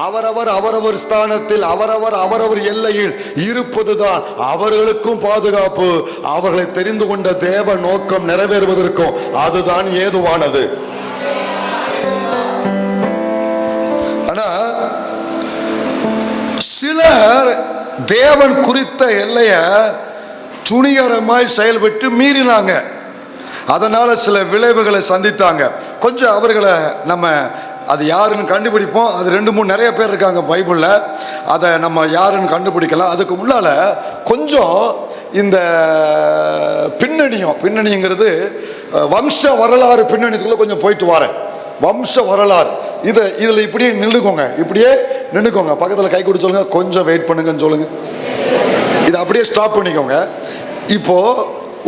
அவரவர் ஸ்தானத்தில் அவரவர் எல்லையில் இருப்பதுதான் அவர்களுக்கும் பாதுகாப்பு. அவர்களை தெரிந்து கொண்ட தேவ நோக்கம் நிறைவேறுவதற்கும் அதுதான் ஏதுவானது. ஆனா சிலர் தேவன் குறித்த எல்லைய துணிகரமாய் செயல்பட்டு மீறினாங்க. அதனால சில விளைவுகளை சந்தித்தாங்க. கொஞ்சம் அவர்களை நம்ம அது யாருன்னு கண்டுபிடிப்போம். அது 2-3 நிறைய பேர் இருக்காங்க பைபிளில், அதை நம்ம யாருன்னு கண்டுபிடிக்கலாம். அதுக்கு முன்னால கொஞ்சம் இந்த பின்னணிங்கிறது வம்ச வரலாறு பின்னணிக்குள்ள கொஞ்சம் போயிட்டு வரேன். வம்ச வரலாறு இதில் இப்படியே நின்றுக்கோங்க, இப்படியே நின்னுக்கோங்க, பக்கத்தில் கை கொடுத்து சொல்லுங்க, கொஞ்சம் வெயிட் பண்ணுங்கன்னு சொல்லுங்க. இதை அப்படியே ஸ்டாப் பண்ணிக்கோங்க. இப்போ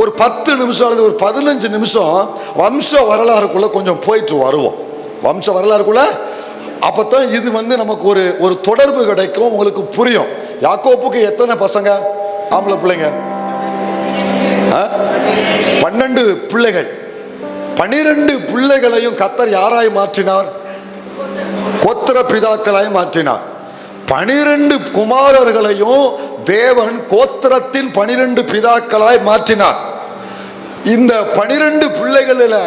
ஒரு 10 நிமிஷம் அல்லது ஒரு 15 நிமிஷம் வம்ச வரலாறுக்குள்ள கொஞ்சம் போயிட்டு வருவோம். வம்ச வரலாறுக்குள்ள அப்பதான் இது நமக்கு ஒரு தொடர்பு கிடைக்கும், உங்களுக்கு புரியும். யாக்கோப்புக்கு எத்தனை பசங்க? ஆம்பளை பிள்ளைங்க 12 பிள்ளைகள். 12 பிள்ளைகளையும் கர்த்தர் யாராய் மாற்றினார்? கோத்திர பிதாக்களாய் மாற்றினார். 12 குமாரர்களையும் தேவன் கோத்திரத்தின் 12 பிதாக்களாய் மாற்றினார். இந்த 12 பிள்ளைகளில்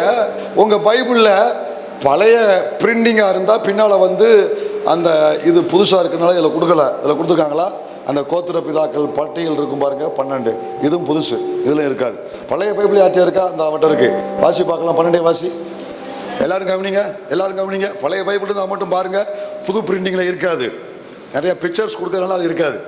உங்க பைபிள்ல பழைய பிரிண்டிங்கா இருந்தா பின்னால அந்த இது புதுசா இருக்கனால இதுல கொடுக்கல. இதுல கொடுத்துருக்காங்களா? அந்த கோத்திர பிதாக்கள் பட்டியல் இருக்கும் பாருங்க, 12. இதுவும் புதுசு, இதுல இருக்காது. பழைய பைபிள் யார்ட்டியா இருக்கா? அந்த அவட்ட இருக்கு, வாசி பார்க்கலாம். 12 வாசி. எல்லாரும் கவனிங்க, எல்லாரும் கவனிங்க. பழைய பைபிள் இருந்தால் மட்டும் பாருங்க, புது பிரிண்டிங்ல இருக்காது. நிறைய பிக்சர்ஸ் கொடுக்கறதுனால அது இருக்காது,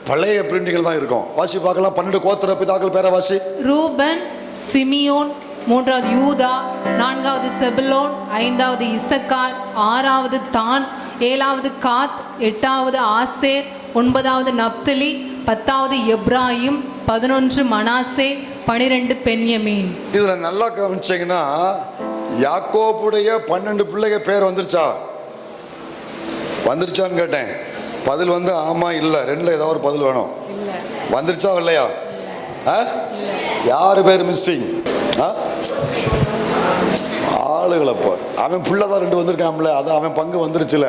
பழைய பிரிண்டிங்ல தான் இருக்கும். வாசி பார்க்கலாம். 12 கோத்திர பிதாக்கள் பேரை வாசி. ரூபன், சிமியோன், 3வது யூதா, 4வது செபுலோன், 5வது இசக்கார், 6வது தான், 7வது காத், 8வது ஆசேர், 9வது நப்தலி, 10வது எப்ராயிம், 11 மனாசே, 12 பென்யமீன். இதுல நல்லா கவனிச்சீங்கன்னா யாக்கோபுடைய 12 பிள்ளைங்க பேர் வந்துருச்சான்னு கேட்டேன். பதில் ஆமா இல்ல, ரெண்டுல ஏதாவது ஒரு பதில் வேணும். வந்துருச்சா இல்லையா? யாரு பேர் மிஸ்ஸிங்? ஆளுகளை பார். அவன் பிள்ளைதான் 2 வந்திருக்கான்ல, அது அவன் பங்கு வந்துருச்சுல.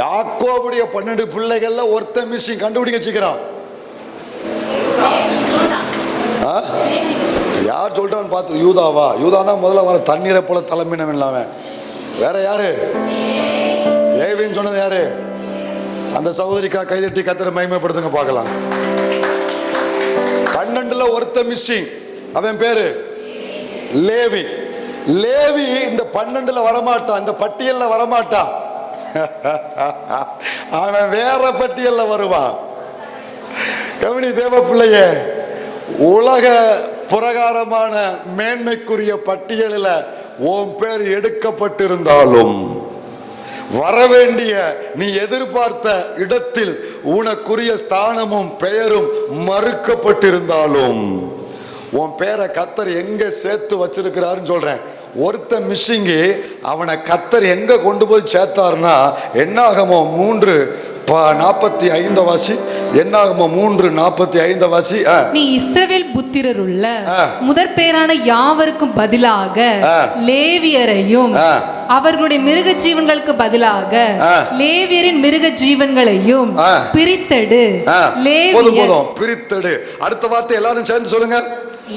யாக்கோபுடைய 12 பிள்ளைகள்ல ஒருத்தன் மிஸ்ஸிங். கண்டுபிடிக்க சீக்கிரம். யார் சொல்லிட்டான்னு பார்த்து. யூதாவா? யூதா தான் முதல்ல வர தண்ணீரை போல தலைமையினவன் இல்லாம. வேற யாரு? ஏவின்னு சொன்னது யாரு? அந்த சகோதரிக்கா கைதட்டி கர்த்தரை மகிமைப்படுத்துங்க பார்க்கலாம். 12ல ஒருத்த மிஸ்ஸிங். அவன் பேரு லேவி. லேவி இந்த 12ல வரமாட்டான், இந்த பட்டியல்ல வரமாட்டான். அவன் வேற பட்டியல்ல வருவான். கவனி தேவ பிள்ளையே, உலக பிரகாரமான மேன்மைக்குரிய பட்டியலில் உன் பேர் எடுக்கப்பட்டிருந்தாலும், வரவேண்டிய நீ எதிர்பார்த்த இடத்தில் உனக்குரிய ஸ்தானமும் பெயரும் மறுக்கப்பட்டிருந்தாலும், உன் பேரை கர்த்தர் எங்க சேர்த்து வச்சிருக்கிறாருன்னு சொல்றேன். ஒருத்த மிஸ்ஸிங்கு, அவனை கர்த்தர் எங்க கொண்டு போய் சேர்த்தாருன்னா, என்னாகமோ 3:45 வாசி. என்னாகமோ 3:45 வாசி. நீ இஸ்ரவேல் புத்திரருள்ள முதற் பேரான யாவருக்கும் பதிலாக லேவியரையும் அவர்களுடைய மிருக ஜீவன்களுக்கு பதிலாக லேவியரின் மிருக ஜீவன்களையும் பிரித்தெடு. பிரித்தெடு. அடுத்த வார்த்தை எல்லாரும் சேர்ந்து சொல்லுங்க.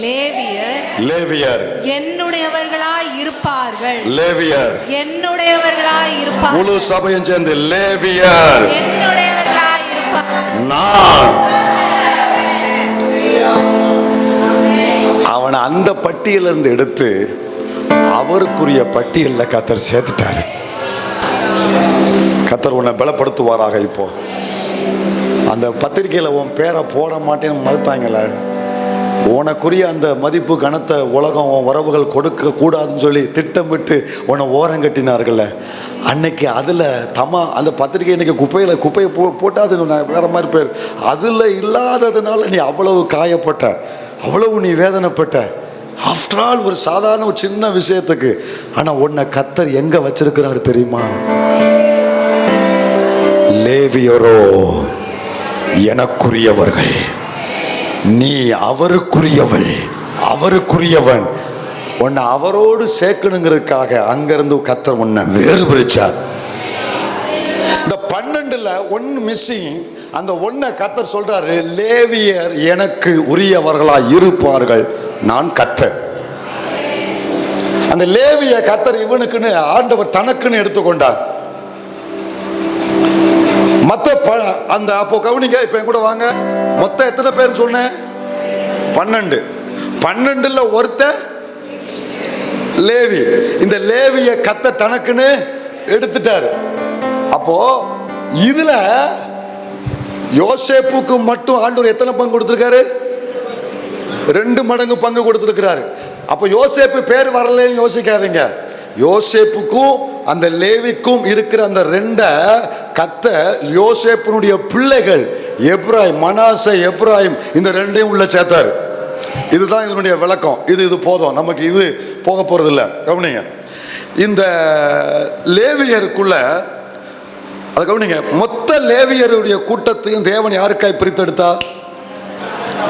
லேவியர் என்னுடையவர்களாய் இருப்பார்கள். லேவியர் என்னுடையவர்களாய் இருப்பார்கள். முழு சபையும் சேர்ந்து லேவியர் என்னுடையவர்களாய் இருப்பார்கள். நான் அவனை அந்த பட்டியலிருந்து எடுத்து அவருக்குரிய பட்டியலில் கர்த்தர் சேர்த்துட்டாரு. கர்த்தர் உன்னை பலப்படுத்துவாராக. இப்போ அந்த பத்திரிகையில் உன் பேரை போட மாட்டேன்னு மறுத்தாங்கல்ல, உனக்குரிய அந்த மதிப்பு கனத்தை உலகம் உன் உறவுகள் கொடுக்க கூடாதுன்னு சொல்லி திட்டமிட்டு உன்னை ஓரங்கட்டினார்கள்ல, அன்னைக்கு அதில் அந்த பத்திரிகை இன்னைக்கு குப்பையை போட்டாது வேற மாதிரி பேர். அதில் இல்லாததுனால நீ அவ்வளவு காயப்பட்ட, அவ்வளவு நீ வேதனைப்பட்ட. ஆஃப்டர் ஆல் ஒரு சாதாரண ஒரு சின்ன விஷயத்துக்கு. ஆனால் உன்னை கர்த்தர் எங்க வச்சிருக்கிறாரு தெரியுமா? லேவியரோ எனக்குரியவர்கள், நீ அவருக்குரியவள், அவருக்குரியவன். உன்னை அவரோடு சேர்க்கணுங்கிறதுக்காக அங்கிருந்து கர்த்தர் உன்னை வேறு பிரிச்சார். இந்த 12ல 1 மிஸ்ஸிங். அந்த 1 கர்த்தர் சொல்றாரு, லேவியர் எனக்கு உரியவர்களாய் இருப்பார்கள், நான் கர்த்தர். அந்த லேவிய கர்த்தர் இவனுக்குன்னு ஆண்டவர் தனக்குன்னு எடுத்துக்கொண்டார். மத்த அந்த அப்போ கவனிங்க, இப்ப என் கூட வாங்க. மொத்தம் எத்தனை பேர் சொன்னேன்? 12. 12ல ஒருத்த லேவி. இந்த லேவிய கர்த்தர் தனக்குன்னு எடுத்துட்டாரு. அப்போ இதுல யோசேப்புக்கு மட்டும் ஆண்டவர் எத்தனை பங்கு கொடுத்திருக்காரு? 2 மடங்கு பங்கு கொடுத்திருக்கிறாரு. அப்போ யோசேப்பு பேர் வரலன்னு யோசிக்காதீங்க. யோசேப்புக்கும் அந்த லேவிக்கும் இருக்கிற அந்த 2 கர்த்தர் யோசேப்பினுடைய பிள்ளைகள் எப்ராயிம், மனாசே, எப்ராயிம் இந்த ரெண்டையும் உள்ள சேர்த்தார். இதுதான் இதனுடைய விளக்கம். இது போதும், நமக்கு இது போக போறது இல்லை. கவனிங்க, இந்த லேவியருக்குள்ள அது கவனிங்க, மொத்த லேவியருடைய கூட்டத்தையும் தேவன் யாருக்காய் பிரித்தெடுத்தா?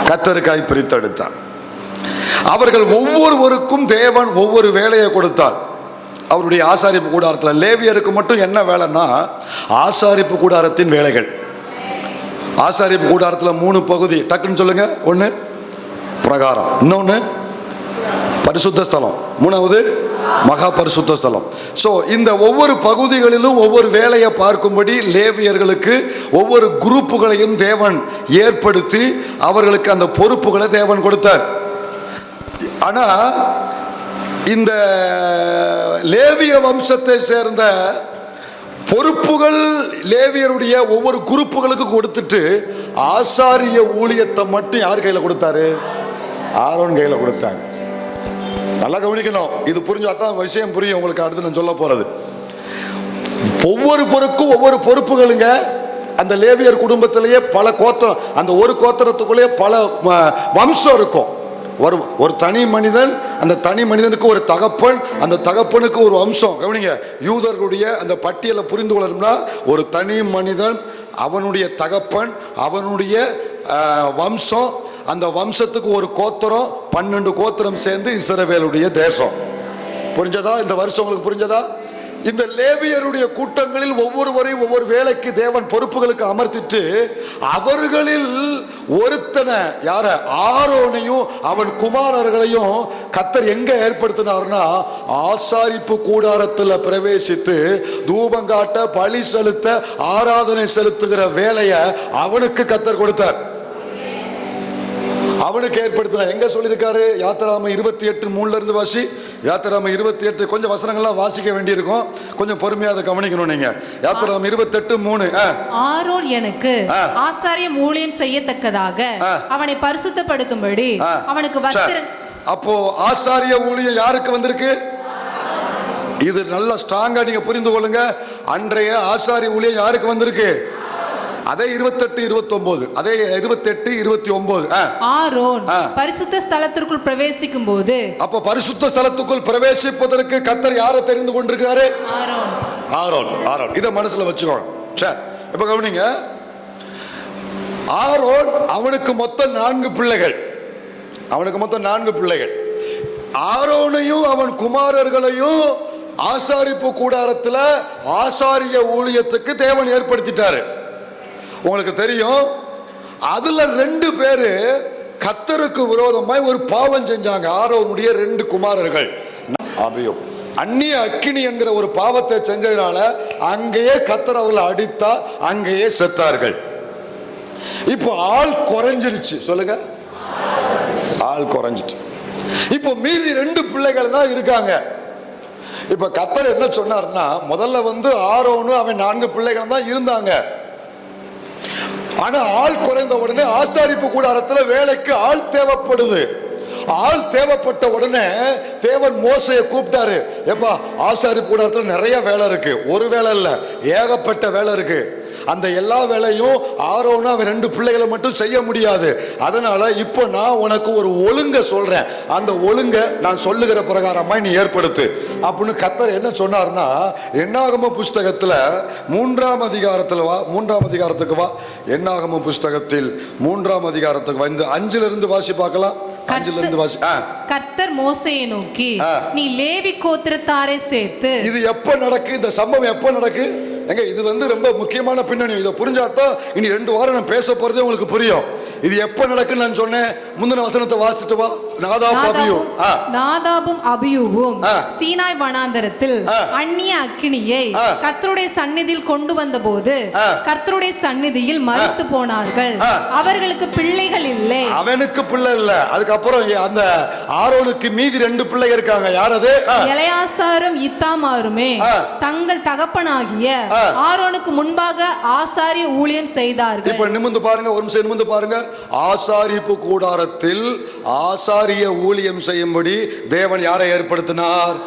கர்த்தருக்காய் பிரித்தெடுத்தார். அவர்கள் ஒவ்வொருவருக்கும் தேவன் ஒவ்வொரு வேலையை கொடுத்தார். அவருடைய ஆசாரிப்பு கூடாரத்தில் லேவியருக்கு மட்டும் என்ன வேலைன்னா, ஆசாரிப்பு கூடாரத்தின் வேலைகள். ஆசாரிப்பு கூடாரத்தில் 3 பகுதி, டக்குன்னு சொல்லுங்க. 1 பிரகாரம், இன்னொன்று பரிசுத்த ஸ்தலம், 3வது மகா பரிசுத்த ஸ்தலம். ஸோ இந்த ஒவ்வொரு பகுதிகளிலும் ஒவ்வொரு வேலையை பார்க்கும்படி லேவியர்களுக்கு ஒவ்வொரு குரூப்புகளையும் தேவன் ஏற்படுத்தி அவர்களுக்கு அந்த பொறுப்புகளை தேவன் கொடுத்தார். ஆனா இந்த லேவிய வம்சத்தை சேர்ந்த பொறுப்புகள் லேவியருடைய ஒவ்வொரு குரூப்புகளுக்கு கொடுத்துட்டு ஆசாரிய ஊழியத்தை மட்டும் யார் கையில கொடுத்தாரு? ஆரோன் கையில கொடுத்தாரு. நல்லா கவனிக்கணும், இது புரிஞ்சாதான் விஷயம் புரியும் உங்களுக்கு. அடுத்து நான் சொல்ல போறது, ஒவ்வொரு பொருட்கும் ஒவ்வொரு பொறுப்புகளுங்க. அந்த லேவியர் குடும்பத்திலேயே பல கோத்திரம், அந்த ஒரு கோத்திரத்துக்குள்ளேயே பல வம்சம் இருக்கும். ஒரு தனி மனிதன், அந்த தனி மனிதனுக்கு ஒரு தகப்பன், அந்த தகப்பனுக்கு ஒரு வம்சம். கவனிங்க, யூதர்களுடைய அந்த பட்டியலை புரிந்து கொள்ளணும்னா, ஒரு தனி மனிதன், அவனுடைய தகப்பன், அவனுடைய வம்சம், அந்த வம்சத்துக்கு ஒரு கோத்திரம், 12 கோத்திரம் சேர்ந்து இஸ்ரவேலுடைய தேசம். புரிஞ்சதா? இந்த வருஷம் உங்களுக்கு புரிஞ்சதா? இந்த லேவியருடைய கூட்டங்களில் ஒவ்வொருவரையும் ஒவ்வொரு வேலைக்கு தேவன் பொறுப்புகளுக்கு அமர்த்திட்டு அவர்களில் ஒருத்தனை, யார? ஆரோனையும் அவன் குமாரர்களையும் கர்த்தர் எங்க ஏற்படுத்தினார்னா, ஆசாரிப்பு கூடாரத்தில் பிரவேசித்து தூபங்காட்ட, பலி செலுத்த, ஆராதனை செலுத்துகிற வேலையை அவனுக்கு கர்த்தர் கொடுத்தார். அவனுக்கு ஏற்படுத்தினார். எங்க சொல்லியிருக்காரு? யாத்திராகமம் 28:3 இருந்து வாசி. யாத்திராகமம் 28, கொஞ்சம் வசனங்கள்லாம் வாசிக்க வேண்டியிருக்கும், கொஞ்சம் பொறுமையா அதை கவனிக்கணும் நீங்க. யாத்திராகமம் 28:3. ஆரோன் எனக்கு ஆசாரியம் ஊழியம் செய்யத்தக்கதாக அவனை பரிசுத்தப்படுத்தும்படி அவனுக்கு வஸ்திரம். அப்போ ஆசாரிய ஊழியம் யாருக்கு வந்திருக்கு? இது நல்லா ஸ்ட்ராங்கா நீங்க புரிந்து கொள்ளுங்க. அன்றைய ஆசாரிய ஊழியம் யாருக்கு வந்திருக்கு? அதே 28-29, அதே 28-29. ஆரோன் பரிசுத்த ஸ்தலத்திற்குள் பிரவேசிக்கும் போது, அப்ப பரிசுத்த ஸ்தலத்துக்குள் பிரவேசிப்பதற்கு கர்த்தர் யாரை தெரிந்து கொண்டிருக்காரு? ஆரோன். இத மனசுல வச்சுக்கோங்க. சரி, இப்ப கவனிங்க. ஆரோன், அவனுக்கு மொத்தம் 4 பிள்ளைகள். ஆரோனையும் அவன் குமாரர்களையும் ஆசாரிப்பு கூடாரத்துல ஆசாரிய ஊழியத்துக்கு தேவன் ஏற்படுத்திட்டாரு. உங்களுக்கு தெரியும், அதுல 2 பேரு கர்த்தருக்கு விரோதமாய் ஒரு பாவம் செஞ்சாங்க. ஆரோனுடைய 2 குமாரர்கள் அபியோ அந்நிய அக்கினி என்கிற ஒரு பாவத்தை செஞ்சதுனால அங்கேயே கர்த்தர் அவர்களை அடித்தா, அங்கேயே செத்தார்கள். இப்போ ஆள் குறைஞ்சிருச்சு. சொல்லுங்க, ஆள் குறைஞ்சிட்டு இப்போ மீதி 2 பிள்ளைகள் தான் இருக்காங்க. இப்ப கர்த்தர் என்ன சொன்னார்னா, முதல்ல ஆரோனும் அவன் 4 பிள்ளைகள் தான் இருந்தாங்க. ஆனா ஆள் குறைந்த உடனே ஆசாரிப்பு கூடாரத்துல வேலைக்கு ஆள் தேவைப்படுது. ஆள் தேவைப்பட்ட உடனே தேவன் மோசையை கூப்பிட்டாரு. எப்பா, ஆசாரிப்பு கூடாரத்துல நிறைய வேலை இருக்கு, ஒரு வேலை இல்ல, ஏகப்பட்ட வேலை இருக்கு. அந்த எல்லா வேலையும் ஆரோனும் அவன் 2 பிள்ளைகளை மட்டும் செய்ய முடியாது. அதனால இப்போ நான் உனக்கு ஒரு ஒழுங்க சொல்றேன், அந்த ஒழுங்க நான் சொல்லுகிற பிரகாரமா நீ ஏற்படுத்து அப்படின்னு கர்த்தர் என்ன சொன்னார்னா, என்னாகம புஸ்தகத்துல 3ஆம் அதிகாரத்துல வா, 3ஆம் அதிகாரத்துக்கு வா. என்னாகம புஸ்தகத்தில் 3ஆம் அதிகாரத்துக்கு வந்து 5ல இருந்து வாசி பார்க்கலாம். 5ல இருந்து வாசி. கர்த்தர் மோசேயை நோக்கி, நீ லேவி கோத்திரத்தாரை சேர்த்து. இது எப்ப நடக்கு? இந்த சம்பவம் எப்ப நடக்கு? எங்க இது ரொம்ப முக்கியமான பின்னணி. இதை புரிஞ்சாதான் இனி 2 வாரம் நான் பேச போறதே உங்களுக்கு புரியும். இது எப்ப நடக்குன்னு நான் சொன்னேன். முந்தின வசனத்தை வாசிட்டு வா. நாதாபும் அபியூவும் சீனாய் வனாந்தரத்தில் அந்நிய அக்கினியை கர்த்தருடைய சந்நிதியில் கொண்டு வந்த போது கர்த்தருடைய சந்நிதியில் மரித்து போனார்கள். அவர்களுக்கு பிள்ளைகள் இல்லை. அவனுக்கு பிள்ளை இல்ல. அதுக்கப்புறம் அந்த ஆரோனுக்கு மீதி 2 பிள்ளைகள் இருக்காங்க. யார் அது? எலெயாசாரும் இத்தாமாருமே தங்கள் தகப்பனாகிய ஆரோனுக்கு முன்பாக ஆசாரிய ஊழியம் செய்தார்கள். இப்ப நிமிர்ந்து பாருங்க, ஒரு நிமிஷம் நிமிர்ந்து பாருங்க. ஆசாரிப்பு கூடாரத்தில் ஆசாரிய ஊழியம் செய்யும்படி தேவன் யாரை ஏற்படுத்தினார்?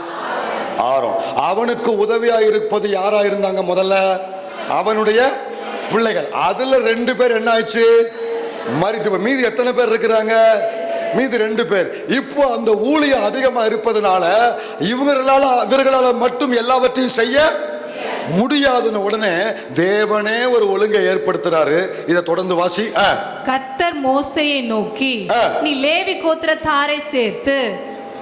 ஆரோன். அவனுக்கு உதவியா இருப்பது யாரா இருந்தாங்க? முதல்ல அவனுடைய பிள்ளைகள். அதுல 2 பேர் என்ன ஆயிடுச்சு? மரித்து. மீதி எத்தனை பேர் இருக்கிறாங்க? மீதி 2 பேர். இப்போ அந்த ஊழியம் அதிகமா இருப்பதனால இவர்களால மட்டும் எல்லாவற்றையும் செய்ய முடியாதுன்னு உடனே தேவனே ஒரு ஒழுங்கை ஏற்படுத்துறாரு. இதை தொடர்ந்து வாசி. கர்த்தர் மோசேயை நோக்கி, நீ லேவி கோத்திரத்தாரை சேர்த்து,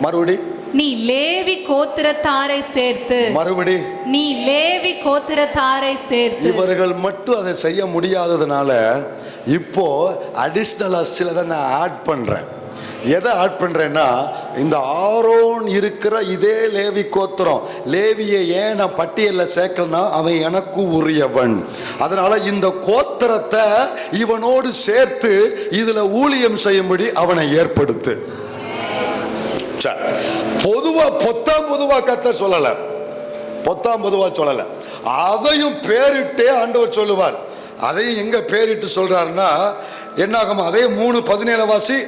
மறுபடி நீ லேவி கோத்திரத்தாரை சேர்த்து, மறுபடி நீ லேவி கோத்திரத்தாரை சேர்த்து. இவர்கள் மட்டும் அதை செய்ய முடியாததுனால இப்போ அடிஷ்னலா சிலதை நான் ஆட் பண்றேன். எதை ஆட் பண்றேன்னா, இந்த ஆரோன் இருக்கிற இதே லேவி கோத்திரம், லேவியை ஏன் நான் பட்டியலில் சேர்க்கலனா, அவன் எனக்கு உரியவன். அதனால இந்த கோத்திரத்தை இவனோடு சேர்த்து இதுல ஊழியம் செய்யும்படி அவனை ஏற்படுத்து. பொதுவா கர்த்தர் சொல்லல, பொதுவா சொல்லல, அதையும் பேரிட்டே ஆண்டவர் சொல்லுவார். அதையும் எங்க பேரிட்டு சொல்றாருன்னா, என்னாகும்? அதே 3:17 வாசி.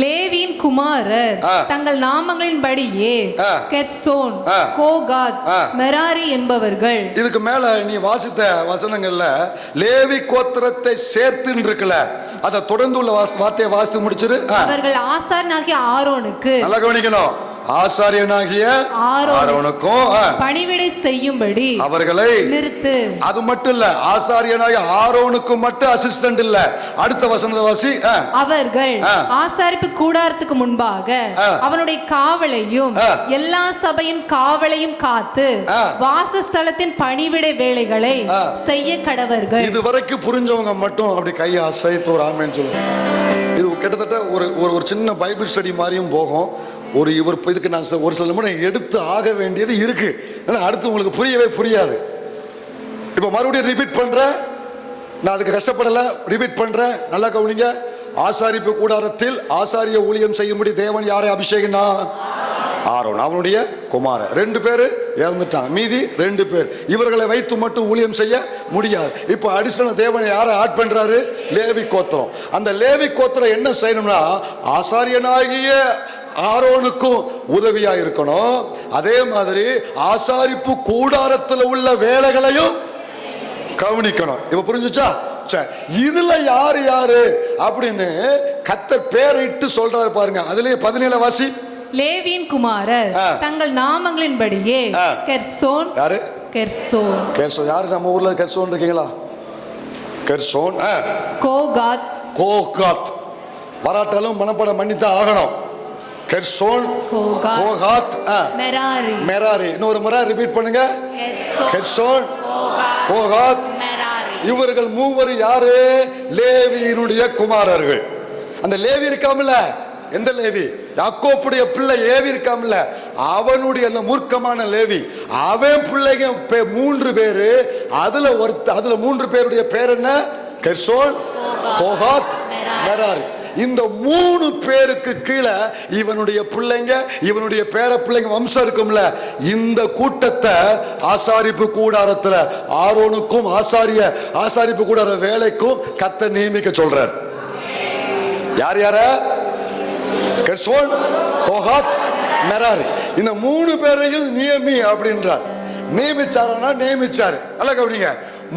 லேவியின் குமாரர் தங்கள் நாமங்களின்படியே கெர்சோன், கோகாத், மெராரி என்பவர்கள். இதுக்கு மேல நீ வாசித்த வசனங்கள்ல லேவி கோத்திரத்தை சேர்த்து இருக்குல்ல, அதை தொடர்ந்து உள்ள வார்த்தையை வாசித்து முடிச்சிரு. அவர்கள் ஆசாரியனாகிய ஆரோனுக்கு, நல்லா கவனிக்கணும், ஆசாரியனாகிய ஆரோனுக்கும் பணிவிடை செய்யும்படி அவர்களை நிறுத்து. அது மட்டும் இல்ல, ஆசாரியனாகிய ஆரோனுக்கு மட்டும் அசிஸ்டன்ட் இல்ல. அடுத்த வசனத்தை வாசி. அவர்கள் ஆசாரிப்பு கூடாரத்துக்கு முன்பாக அவனுடைய காவலையும் எல்லா சபையின் காவலையும் காத்து வாசஸ்தலத்தின் பணிவிடை வேலைகளை செய்ய கடவர்கள். இதுவரைக்கும் புரிஞ்சவங்க மட்டும் அப்படி கையை அசைத்து ஒரு ஆமென் சொல்லுங்க. இது கிட்டத்தட்ட ஒரு சின்ன பைபிள் ஸ்டடி மாதிரியும் போகும். இதுக்கு நான் ஒரு சில முறை எடுத்து ஆக வேண்டியது இருக்கு. அடுத்து உங்களுக்கு புரியவே புரியாது. இப்ப மறுபடியும் ரிப்பீட் பண்றேன், நான் அதுக்கு கஷ்டப்படல, ரிப்பீட் பண்றேன், நல்லா கவனிங்க. ஆசாரிப்பு கூடாரத்தில் ஆசாரிய ஊழியம் செய்யும்படி தேவன் யாரை அபிஷேகனா? ஆரோன், அவனுடைய குமாரன். 2 பேர் இறந்துட்டான், மீதி 2 பேர். இவர்களை வைத்து மட்டும் ஊழியம் செய்ய முடியாது. இப்போ அடிஷனல் தேவன் யாரை ஆட் பண்றாரு? லேவி கோத்திரம். அந்த லேவி கோத்திரம் என்ன செய்யணும்னா, ஆசாரியனாகிய ஆரோனுக்கும் உதவியா இருக்கணும். அதே மாதிரி ஆசாரிப்பு கூடாரத்தில் உள்ள வேலைகளையும் கவனிக்கணும். இப்ப புரிஞ்சுச்சா? இதுல யாரு யாரு அப்படின்னு கர்த்தர் பேரிட்டு சொல்றாரு பாருங்க. அதுலயே 17 வாசி. லேவியின் குமாரர் தங்கள் நாமங்களின்படியே கெர்சோன். யாரு? கெர்சோன். கெர்சோன் யாரு? நம்ம ஊர்ல கெர்சோன் இருக்கீங்களா? கெர்சோன். கோகாத். கோகாத் வராட்டாலும் மனப்படம் பண்ணித்தான் ஆகணும். Gershon, Kohath, Merari. மெராரி. இன்னொரு முறை ரிப்பீட் பண்ணுங்க. Gershon, Kohath, Merari. இவர்கள் மூவர் யாரு? லேவியினுடைய குமாரர்கள். அந்த லேவி இருக்காமல, எந்த லேவி? யாக்கோப்புடைய பிள்ளை லேவி இருக்காமல, அவனுடைய அந்த மூர்க்கமான லேவி, அவன் பிள்ளைங்க 3 பேரு. அதுல 3 பேருடைய பேர் என்ன? Gershon, Kohath, Merari. இந்த 3 பேருக்கு கீழே இவனுடைய பிள்ளைங்க, இவனுடைய பேர பிள்ளைங்க வம்சம் இருக்கும்ல. இந்த கூட்டத்தை ஆசாரிப்பு கூடாரத்துல ஆரோனுக்கும் ஆசாரிப்பு கூடார வேலைக்கும் கர்த்தர் நியமிக்க சொல்றார். யார் யார? Gershon, Kohath, Merari. இந்த 3 பேரையும் நியமி அப்படின்றார். நியமிச்சாரு. நல்லா கவனிங்க,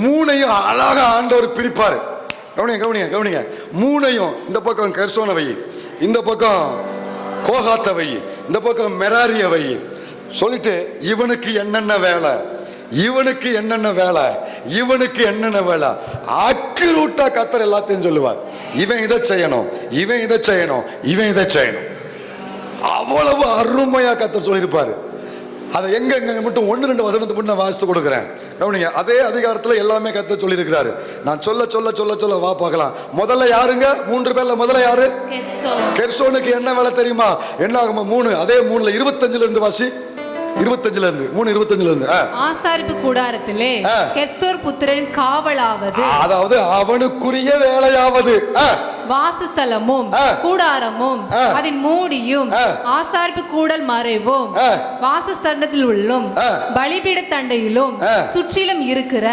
3ஐயும் அழகா ஆண்டவர் பிரிப்பாரு. கவனிங்க. 3ஐயும் இந்த பக்கம் கெர்சோனை வை, இந்த பக்கம் கோகாத்தை வை, இந்த பக்கம் மெராரிய வை. சொல்லிட்டு இவனுக்கு என்னென்ன வேலை, இவனுக்கு என்னென்ன வேலை, இவனுக்கு என்னென்ன வேலை, அக்யூரேட்டா கர்த்தர் எல்லாத்தையும் சொல்லுவார். இவன் இதை செய்யணும், இவன் இதை செய்யணும், இவன் இதை செய்யணும். அவ்வளவு அருமையா கர்த்தர் சொல்லியிருப்பாரு. அதை எங்க மட்டும் 1-2 வசனத்துக்கு மட்டும் நான் வாசித்து கொடுக்குறேன். கவனிங்க, அதே அதிகாரத்தில் எல்லாமே கர்த்தர் சொல்லி இருக்கிறாரு. நான் சொல்ல வா பார்க்கலாம். முதல்ல யாருங்க? 3 பேர்ல முதல்ல யாரு? கெர்சோனுக்கு என்ன வேலை தெரியுமா? என்ன ஆகுமா? 3. அதே 3ல 25ல இருந்து வாசி. 25ல இருந்து 3:25ல இருந்து. ஆசாரிப்பு கூடாரத்திலே கெர்சோன் புத்திரன் காவலாவது, அதாவது அவனுக்குரிய வேலையாவது, வாசஸ்தலமும் கூடாரமும் அதன் மூடியும் ஆசாரிப்பு கூடல் மறைவும் வாசஸ்தலத்தில் உள்ளும் பலிபீட தண்டையிலும் சுற்றிலும் இருக்கிற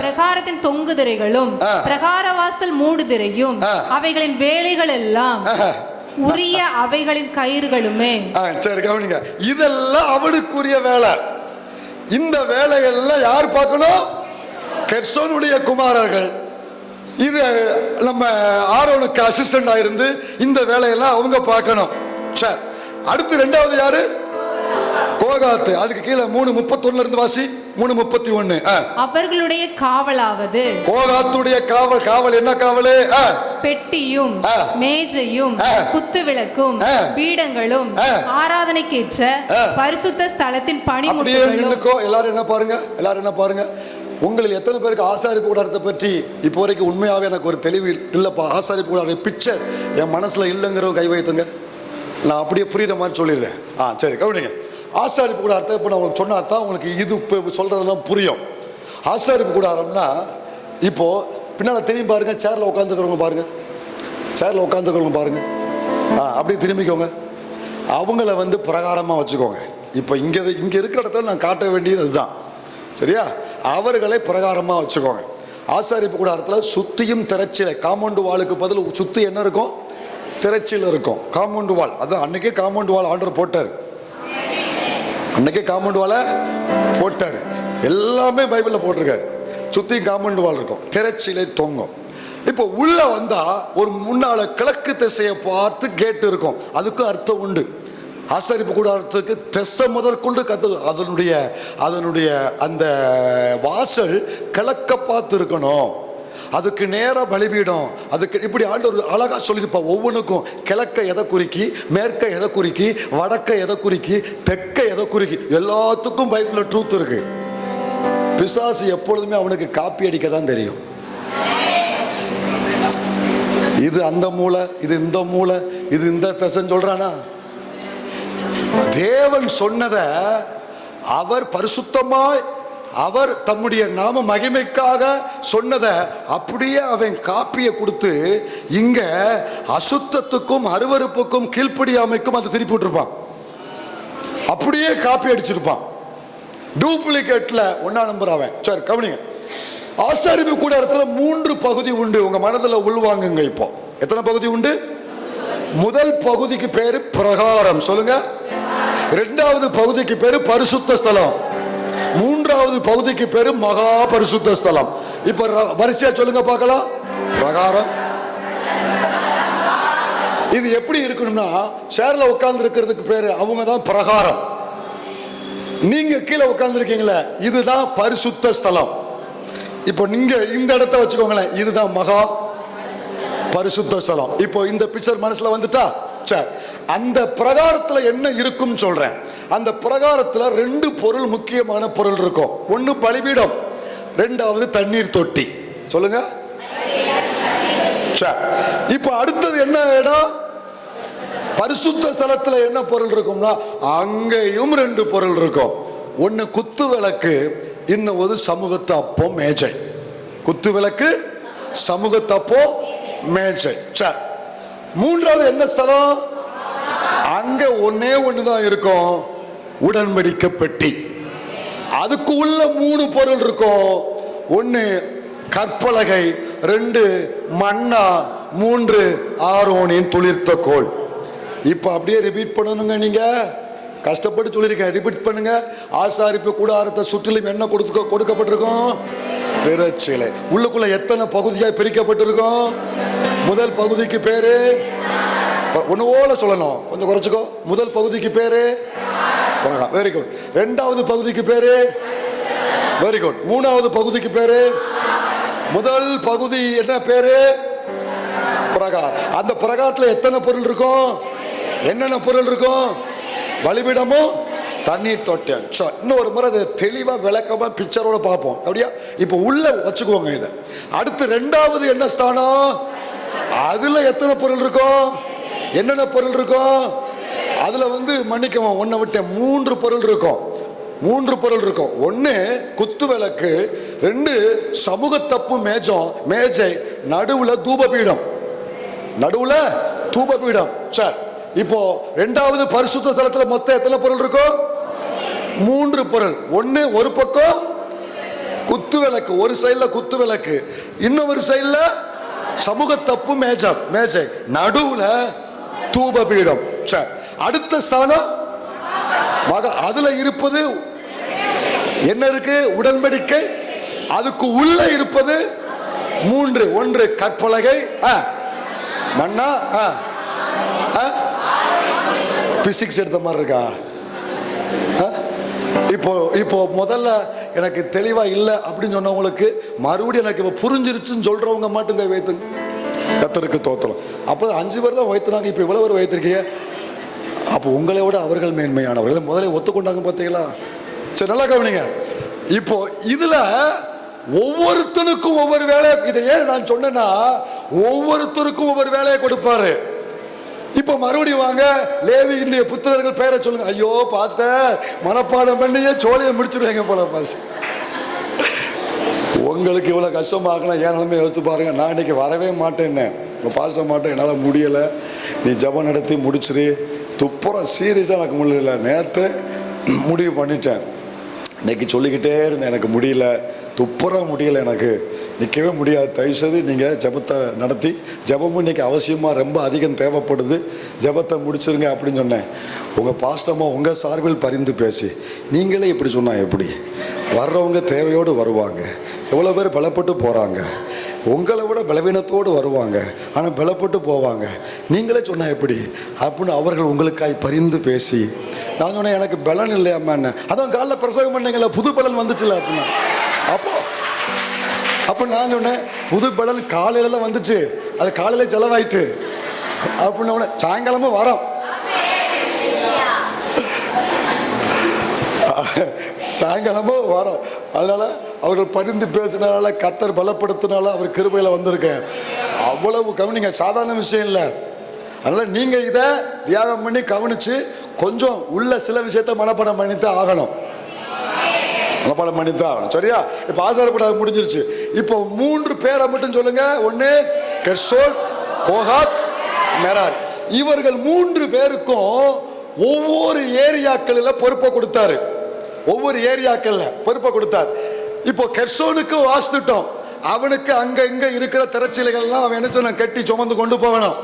பிரகாரத்தின் தொங்குதிரைகளும் பிரகாரவாசல் மூடுதிரையும் அவைகளின் வேலைகள் எல்லாம் உரிய அவைகளின் கயிறுகளுமே. சரி கவனிங்க, இதெல்லாம் அவனுக்குரிய வேலை. இந்த வேலையெல்லாம் யார் பார்க்கணும்? கெர்சோனுடைய குமாரர்கள். இது நம்ம ஆரோனுக்கு அசிஸ்டண்டா இருந்து இந்த வேலையெல்லாம் அவங்க பார்க்கணும். சரி, அடுத்து ரெண்டாவது யாரு? கோகாத்து. அதுக்கு கீழே 3:31 இருந்து வாசி. 3:31. அவர்களுடைய காவலாவது. கோகாத்துடைய காவல் என்ன காவல்? பெட்டியும் மேஜையும் குத்துவிளக்கும் பீடங்களும் ஆராதனைக்கேற்ற பரிசுத்த ஸ்தலத்தின் பணிமுட்டுகளும். எல்லாரும் என்ன பாருங்க, உங்களில் எத்தனை பேருக்கு ஆசாரிப்பு கூடாரத்தை பற்றி இப்போ வரைக்கும் உண்மையாவே எனக்கு ஒரு தெளிவு இல்லப்பா, ஆசாரிப்பு கூடார பிக்சர் என் மனசுல இல்லைங்கிறவங்க கை வைத்துங்க. நான் அப்படியே புரியுற மாதிரி சொல்லிடுறேன். சரி, கவனிங்க. ஆசாரிப்பு கூடாரத்தை இப்போ நான் உங்களுக்கு சொன்னா தான் உங்களுக்கு இது இப்போ சொல்றதெல்லாம் புரியும். ஆசாரிப்பு கூடாரம்னா இப்போ பின்னால திரும்பி பாருங்க, சேர்ல உட்காந்துக்கிறவங்க பாருங்க, சேர்ல உட்காந்துக்கிறவங்க பாருங்க. அப்படியே திரும்பிக்கோங்க. அவங்கள வந்து பிரகாரமா வச்சுக்கோங்க. இப்போ இங்க இருக்கிற இடத்துல நான் காட்ட வேண்டியது அதுதான். சரியா? அவர்களை பிரகாரமா வச்சுக்கோங்க. ஆசாரிப்பு கூடாரத்தில் சுத்தியும் திரைச்சிலை, காம்பவுண்டு வாலுக்கு பதில் சுத்தி என்ன இருக்கும்? திரைச்சில் இருக்கும். காம்பவுண்டு வால், அதான் அன்னைக்கே காம்பவுண்டு வால் ஆர்டர் போட்டார். அன்னைக்கே காம்பவுண்டு வாலை போட்டார். எல்லாமே பைபிளில் போட்டிருக்காரு. சுத்தி காம்பவுண்டு வால் இருக்கும், திரைச்சிலை தொங்கும். இப்போ உள்ள வந்தா ஒரு முன்னால கிழக்கு திசையை பார்த்து கேட் இருக்கும். அதுக்கும் அர்த்தம் உண்டு. ஆசாரிப்பு கூடாரத்துக்கு திசை முதற்கொண்டு அதனுடைய அந்த வாசல் கிழக்க பார்த்து இருக்கணும். அதுக்கு நேர பலிபீடம். அதுக்கு இப்படி ஆண்டவர் அழகா சொல்லியிருப்பா. ஒவ்வொன்றுக்கும் கிழக்க எதை குறிக்கி, மேற்க எதை குறிக்கி, வடக்க எதை குறிக்கி, தெற்க எதை குறிக்கி, எல்லாத்துக்கும் பைபிளில் ட்ரூத் இருக்கு. பிசாசு எப்பொழுதுமே அவனுக்கு காப்பி அடிக்க தான் தெரியும். இது அந்த மூலை, இது இந்த மூலை, இது இந்த திசைன்னு சொல்றானா? தேவன் சொன்னதை அவர் பரிசுத்தமாய், அவர் தம்முடைய நாம மகிமைக்காக சொன்னதை அப்படியே அவன் காப்பியை கொடுத்து இங்க அசுத்தத்துக்கும் அருவருப்புக்கும் கீழ்ப்படியாமைக்கும் அதை திருப்பி விட்டுருப்பான். அப்படியே காப்பி அடிச்சிருப்பான். டூப்ளிகேட்ல 1 நம்பர் அவன். சரி, கவனிங்க. ஆசாரிப்பு கூடாரத்துல 3 பகுதி உண்டு. உங்க மனதில் உள்வாங்குங்க. இப்போ எத்தனை பகுதி உண்டு? முதல் பகுதிக்கு பேரு பிரகாரம். சொல்லுங்க. இரண்டாவது பகுதிக்கு பேரு பரிசுத்த ஸ்தலம். மூன்றாவது பகுதிக்கு பேரு மகா பரிசுத்த ஸ்தலம். இப்ப வரிசையா சொல்லுங்க பார்க்கலாம். பிரகாரம். இது எப்படி இருக்கணும்னா, சேர்ல உட்கார்ந்து இருக்கிறதுக்கு பேரு அவங்க தான் பிரகாரம். நீங்க கீழே உட்கார்ந்து இருக்கீங்களே, இதுதான் பரிசுத்த ஸ்தலம். இப்போ நீங்க இந்த இடத்தை வச்சுக்கோங்களேன், இதுதான் மகா பரிசுத்த ஸ்தலம். இப்போ இந்த பிக்சர் மனசுல வந்துட்டா? சரி, அந்த பிரகாரத்துல என்ன இருக்கும் சொல்றேன். அந்த பிரகாரத்துல 2 பொருள், முக்கியமான பொருள் இருக்கும். ஒன்னு பலிபீடம், ரெண்டாவது தண்ணீர் தொட்டி. சொல்லுங்க. சரி, இப்போ அடுத்தது என்ன இடம்? பரிசுத்த ஸ்தலத்துல என்ன பொருள் இருக்கும்னா, அங்கேயும் 2 பொருள் இருக்கும். ஒன்னு குத்து விளக்கு, இன்னொரு சமூகத்து அப்போ மேஜை. குத்து விளக்கு, சமூகத்து அப்போ மேஜை. சரி, மூன்றாவது என்ன ஸ்தலம்? அங்க ஒன்னே ஒண்ணுதான் இருக்கும், உடன்படிக்கை பெட்டி. அதுக்கு உள்ள 3 பொருள் இருக்கும். ஒன்னு கற்பலகை, 2 மன்னா, 3 ஆரோனின் துளிர்த்த கோல். இப்ப அப்படியே ரிப்பீட் பண்ணணுங்க. நீங்க கஷ்டப்பட்டு சொல்லிருக்கேன், ரிப்பீட் பண்ணுங்க. ஆசாரிப்பு கூடாரத்தை சுற்றிலும் என்ன கொடுக்கப்பட்டிருக்கும்? திரைச்சீலை. உள்ளுக்குள்ள எத்தனை பகுதியாய் பிரிக்கப்பட்டிருக்கும்? முதல் பகுதிக்கு பேரு ஒன்னுவோல சொல்லணும், கொஞ்சம் குறைச்சுக்கோ. முதல் பகுதிக்கு பேரு பிரகாரம். Very good. இரண்டாவது பகுதிக்கு பேரு வெரி குட். மூணாவது பகுதிக்கு பேரு, முதல் பகுதி என்ன பேரு? பிரகாரம். அந்த பிரகாரத்துல எத்தனை பொருள் இருக்கும்? என்னென்ன பொருள் இருக்கும்? பலிபீடமும் தண்ணீர் தொட்டியம். இன்னும் ஒரு முறை தெளிவா விளக்கமா பிக்சரோட பார்ப்போம். அப்படியா? இப்ப உள்ள வச்சுக்குவோங்க இதை. அடுத்து ரெண்டாவது என்ன ஸ்தானம்? அதுல எத்தனை பொருள் இருக்கும்? என்னென்ன பொருள் இருக்கும்? அதுல மன்னிக்கவும், ஒன்ன விட்ட 3 பொருள் இருக்கும். 3 பொருள் இருக்கும். ஒன்னு குத்து விளக்கு, 2 சமூகத்தப்பு மேஜை, நடுவுல தூபபீடம். நடுவுல தூபபீடம். சரி, இப்போ ரெண்டாவது பரிசுத்த ஸ்தலத்துல மொத்தம் எத்தனை பொருள் இருக்கும்? 3 பொருள். ஒன்னு ஒரு பக்கம் குத்து விளக்கு, ஒரு சைடுல குத்து விளக்கு, இன்னொரு சைடுல சமூகத்தப்பு மேஜை, நடுவுல தூபபீடம். சரி, அடுத்த ஸ்தானம் அதுல இருப்பது என்ன இருக்கு? உடன்படிக்கை அதுக்கு உள்ள இருப்பது 3. 1 கற்பலகை, மன்னா, பிசிக்ஸ் எடுத்த மாதிரி இருக்கா? இப்போ முதல்ல எனக்கு தெளிவா இல்லை அப்படின்னு சொன்னவங்களுக்கு மறுபடியும் எனக்கு இப்போ புரிஞ்சிருச்சுன்னு சொல்றவங்க மட்டும் கை வைத்துங்க. கர்த்தருக்கு தோத்திரம். அப்போ 5 பேர் தான் வைத்துனாங்க, இப்போ இவ்வளவு பேர் வைத்திருக்கீங்க. அப்போ உங்களை விட அவர்கள் மேன்மையானவர்கள் முதல்ல ஒத்துக்கொண்டாங்க பார்த்தீங்களா? சரி, நல்லா கவனிங்க. இப்போ இதுல ஒவ்வொருத்தனுக்கும் ஒவ்வொரு வேலை. இதை ஏன் நான் சொன்னேன்னா, ஒவ்வொருத்தருக்கும் ஒவ்வொரு வேலையை கொடுப்பாரு. இப்ப மறுபடியும் வாங்க, லேவியினுடைய புத்திரர்கள் பேரை சொல்லுங்க. ஐயோ பாஸ்டர், மனப்பாடம் பண்ணியே சோழியை முடிச்சிருவாங்க போல பாஸ்டர். உங்களுக்கு இவ்வளவு கஷ்டமாகணும், ஏன் நிலைமை யோசித்து பாருங்க. நான் இன்னைக்கு வரவே மாட்டேன்னு பாஸ்டர் மாட்டேன், என்னால் முடியலை, நீ ஜபம் நடத்தி முடிச்சிரு. துப்புறம் சீரியஸாக எனக்கு முடியல. நேற்று முடிவு பண்ணிட்டேன், இன்னைக்கு சொல்லிக்கிட்டே இருந்தேன், எனக்கு முடியல, துப்புறம் முடியலை, எனக்கு நிற்கவே முடியாது, தயவுசெய்து நீங்கள் ஜபத்தை நடத்தி, ஜபமும் இன்றைக்கி அவசியமாக ரொம்ப அதிகம் தேவைப்படுது, ஜபத்தை முடிச்சிருங்க அப்படின்னு சொன்னேன். உங்கள் பாஸ்டமாக உங்கள் சார்பில் பரிந்து பேசி நீங்களே இப்படி சொன்னால் எப்படி? வர்றவங்க தேவையோடு வருவாங்க, எவ்வளோ பேர் பலப்பட்டு போகிறாங்க, உங்களை விட பலவீனத்தோடு வருவாங்க, ஆனால் பலப்பட்டு போவாங்க. நீங்களே சொன்னால் எப்படி அப்படின்னு அவர்கள் உங்களுக்காய் பரிந்து பேசி, நான் சொன்னேன் எனக்கு பலன் இல்லையாம்மா, அதான் காலைல பிரசங்கம் பண்ணீங்களா, புது பலன் வந்துச்சுல அப்படின்னா. அப்போ நான் சொன்னேன், புது பலன் காலையில் தான் வந்துச்சு, அது காலையில் செலவாயிட்டு அப்படின்னு. சாயங்காலமும் வரோம், சாயங்காலமும் வரோம். அதனால அவர்கள் பரிந்து பேசினால, கர்த்தர் பலப்படுத்தினால அவர் கிருபையில் வந்திருக்கேன். அவ்வளவு கவனிங்க, சாதாரண விஷயம் இல்லை. அதனால நீங்க இதை தியாகம் பண்ணி கவனிச்சு கொஞ்சம் உள்ள சில விஷயத்த மனப்பாடம் பண்ணித்தான் ஆகணும், மனப்பாடம் பண்ணித்தான் ஆகணும். சரியா? இப்ப ஆசாரப்பட முடிஞ்சிருச்சு. இப்போ 3 பேரை மட்டும் சொல்லுங்க. 1 கெர்சோன், கோகாத், மெராரி. இவர்கள் 3 பேருக்கும் ஒவ்வொரு ஏரியாக்களில் பொறுப்பை கொடுத்தாரு, ஒவ்வொரு ஏரியாக்கள்ல பொறுப்பை கொடுத்தார். இப்போ கெர்சோனுக்கு வாசித்துட்டோம், அவனுக்கு அங்க இங்க இருக்கிற திரைச்சீலைகள் எல்லாம் அவன் என்ன சொன்ன கட்டி சுமந்து கொண்டு போகணும்.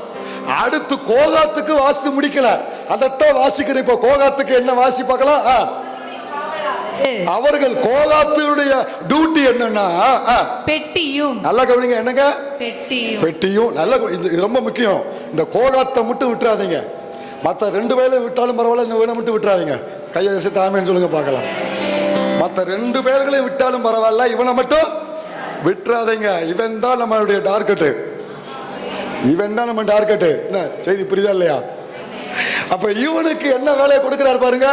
அடுத்து கோகாத்துக்கு வாசித்து முடிக்கல, அதைத்தான் வாசிக்கிறேன். இப்போ கோகாத்துக்கு என்ன வாசி பார்க்கலாம். அவர்கள் கோகாத்துடைய டியூட்டி என்னன்னா பெட்டியும், நல்லா கவனிங்க, என்னங்க பெட்டியும் நல்ல, இது ரொம்ப முக்கியம். இந்த கோகாத்தை மட்டும் விட்டுறாதீங்க, மற்ற 2 வேலை விட்டாலும் பரவாயில்ல, இந்த வேலை மட்டும் விட்டுறாதீங்க. கையை தாமேன்னு சொல்லுங்க பார்க்கலாம். மற்ற 2 பேர்களையும் விட்டாலும் பரவாயில்ல, இவனை மட்டும் விட்டுறாதீங்க. இவன் தான் நம்மளுடைய டார்கெட்டு, இவன் தான் நம்ம டார்கெட்டு. என்ன செய்தி புரியுதா இல்லையா? அப்ப இவனுக்கு என்ன வேலையை கொடுக்கிறார் பாருங்க.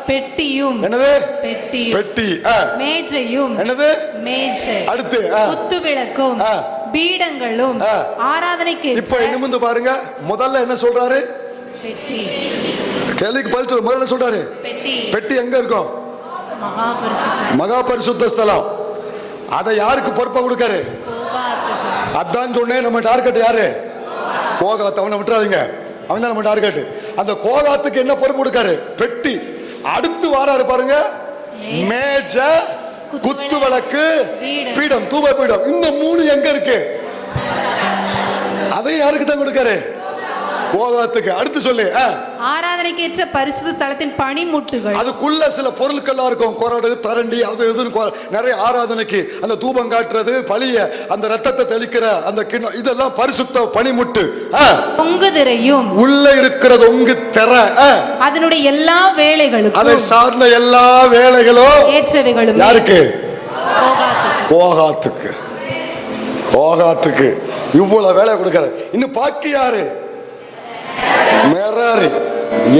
பெட்டியும், என்னது பெட்டி, மேஜையும், என்னது மேஜை, அடுத்து குத்து விளக்கும், பீடங்களும், ஆராதனைக்கு. இப்ப நிமிர்ந்து பாருங்க, முதல்ல என்ன சொல்றாரு? பெட்டி. கேள்விக்கு பதில் சொல்ல, முதல்ல சொல்றாரு பெட்டி எங்க இருக்கும்? மகா பரிசுத்த ஸ்தலம். அதை யாருக்கு பொறுப்பா கொடுக்காரு? அதான் சொன்னேன், நம்ம டார்கெட் யாரு? கோகாத். அவனை விட்டுறாதீங்க, அவன் தான் நம்ம டார்கெட். அந்த கோகாத்துக்கு என்ன பொறுப்பு கொடுக்காரு? பெட்டி. அடுத்து வாராரு பாருங்க, மேஜ, குத்து விளக்கு, பீடம், தூப பீடம். இந்த 3 எங்க இருக்கு? அதை யாருக்கு தான் கொடுக்காரு? கோகாத்துக்கு. அடுத்து சொல்லு. ஆராதனைக்கேற்ற பரிசுத்த தலத்தின் பனிமுட்டுகள், அதுக்குள்ள சில பொருட்கள்லாம் இருக்கும், கொரடு, தரண்டி, அது நிறைய ஆராதனைக்கு அந்த தூபம் காட்டுறது, பலிய அந்த ரத்தத்தை தெளிக்கிற அந்த கிண்ணம், இதெல்லாம் பரிசுத்த பனிமுட்டு. தொங்கு திரையும், உள்ள இருக்கிற தொங்கு திரை, அதனுடைய எல்லா வேலைகளுக்கும், அதை சார்ந்த எல்லா வேலைகளும் ஏற்றவைகளும் யாருக்கு? கோகாத்துக்கு. கோகாத்துக்கு இவ்வளவு வேலை கொடுக்கற. இன்னும் பாக்கி யாரு? மெராரி.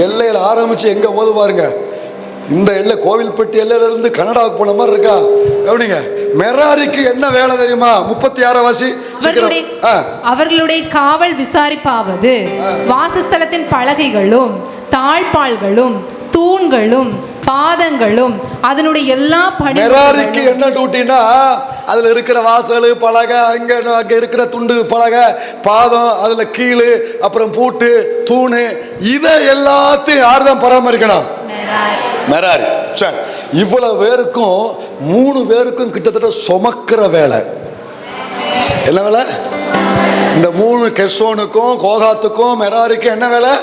எல்லையில் ஆரம்பிச்சு எங்க போது பாருங்க, இந்த எல்லை கோவில்பட்டி எல்லையில இருந்து கனடாவுக்கு போன மாதிரி இருக்கா? எப்படிங்க? மெராரிக்கு என்ன வேலை தெரியுமா? 36 வாசி. அவர்களுடைய காவல் விசாரிப்பாவது, வாசஸ்தலத்தின் பலகைகளும், தாழ்பாள்களும், தூண்களும், பாதங்களும், அதனுடைய எல்லா பணி. மெராரிக்கு என்ன டியூட்டினா, அதுல இருக்கிற வாசல், பலகை, அங்க இருக்கிற துண்டு பலகை, பாதம், அதுல கீழு, அப்புறம் பூட்டு, தூணு, இதை எல்லாத்தையும் யார்தான் பராமரிக்கணும்? மெராரி. சரி, இவ்வளவு பேருக்கும் 3 பேருக்கும் கிட்டத்தட்ட சுமக்கிற வேலை. என்ன வேலை? இந்த 3 கெர்சோனுக்கும், கோகாத்துக்கும், மெராரிக்கும் என்ன வேலை?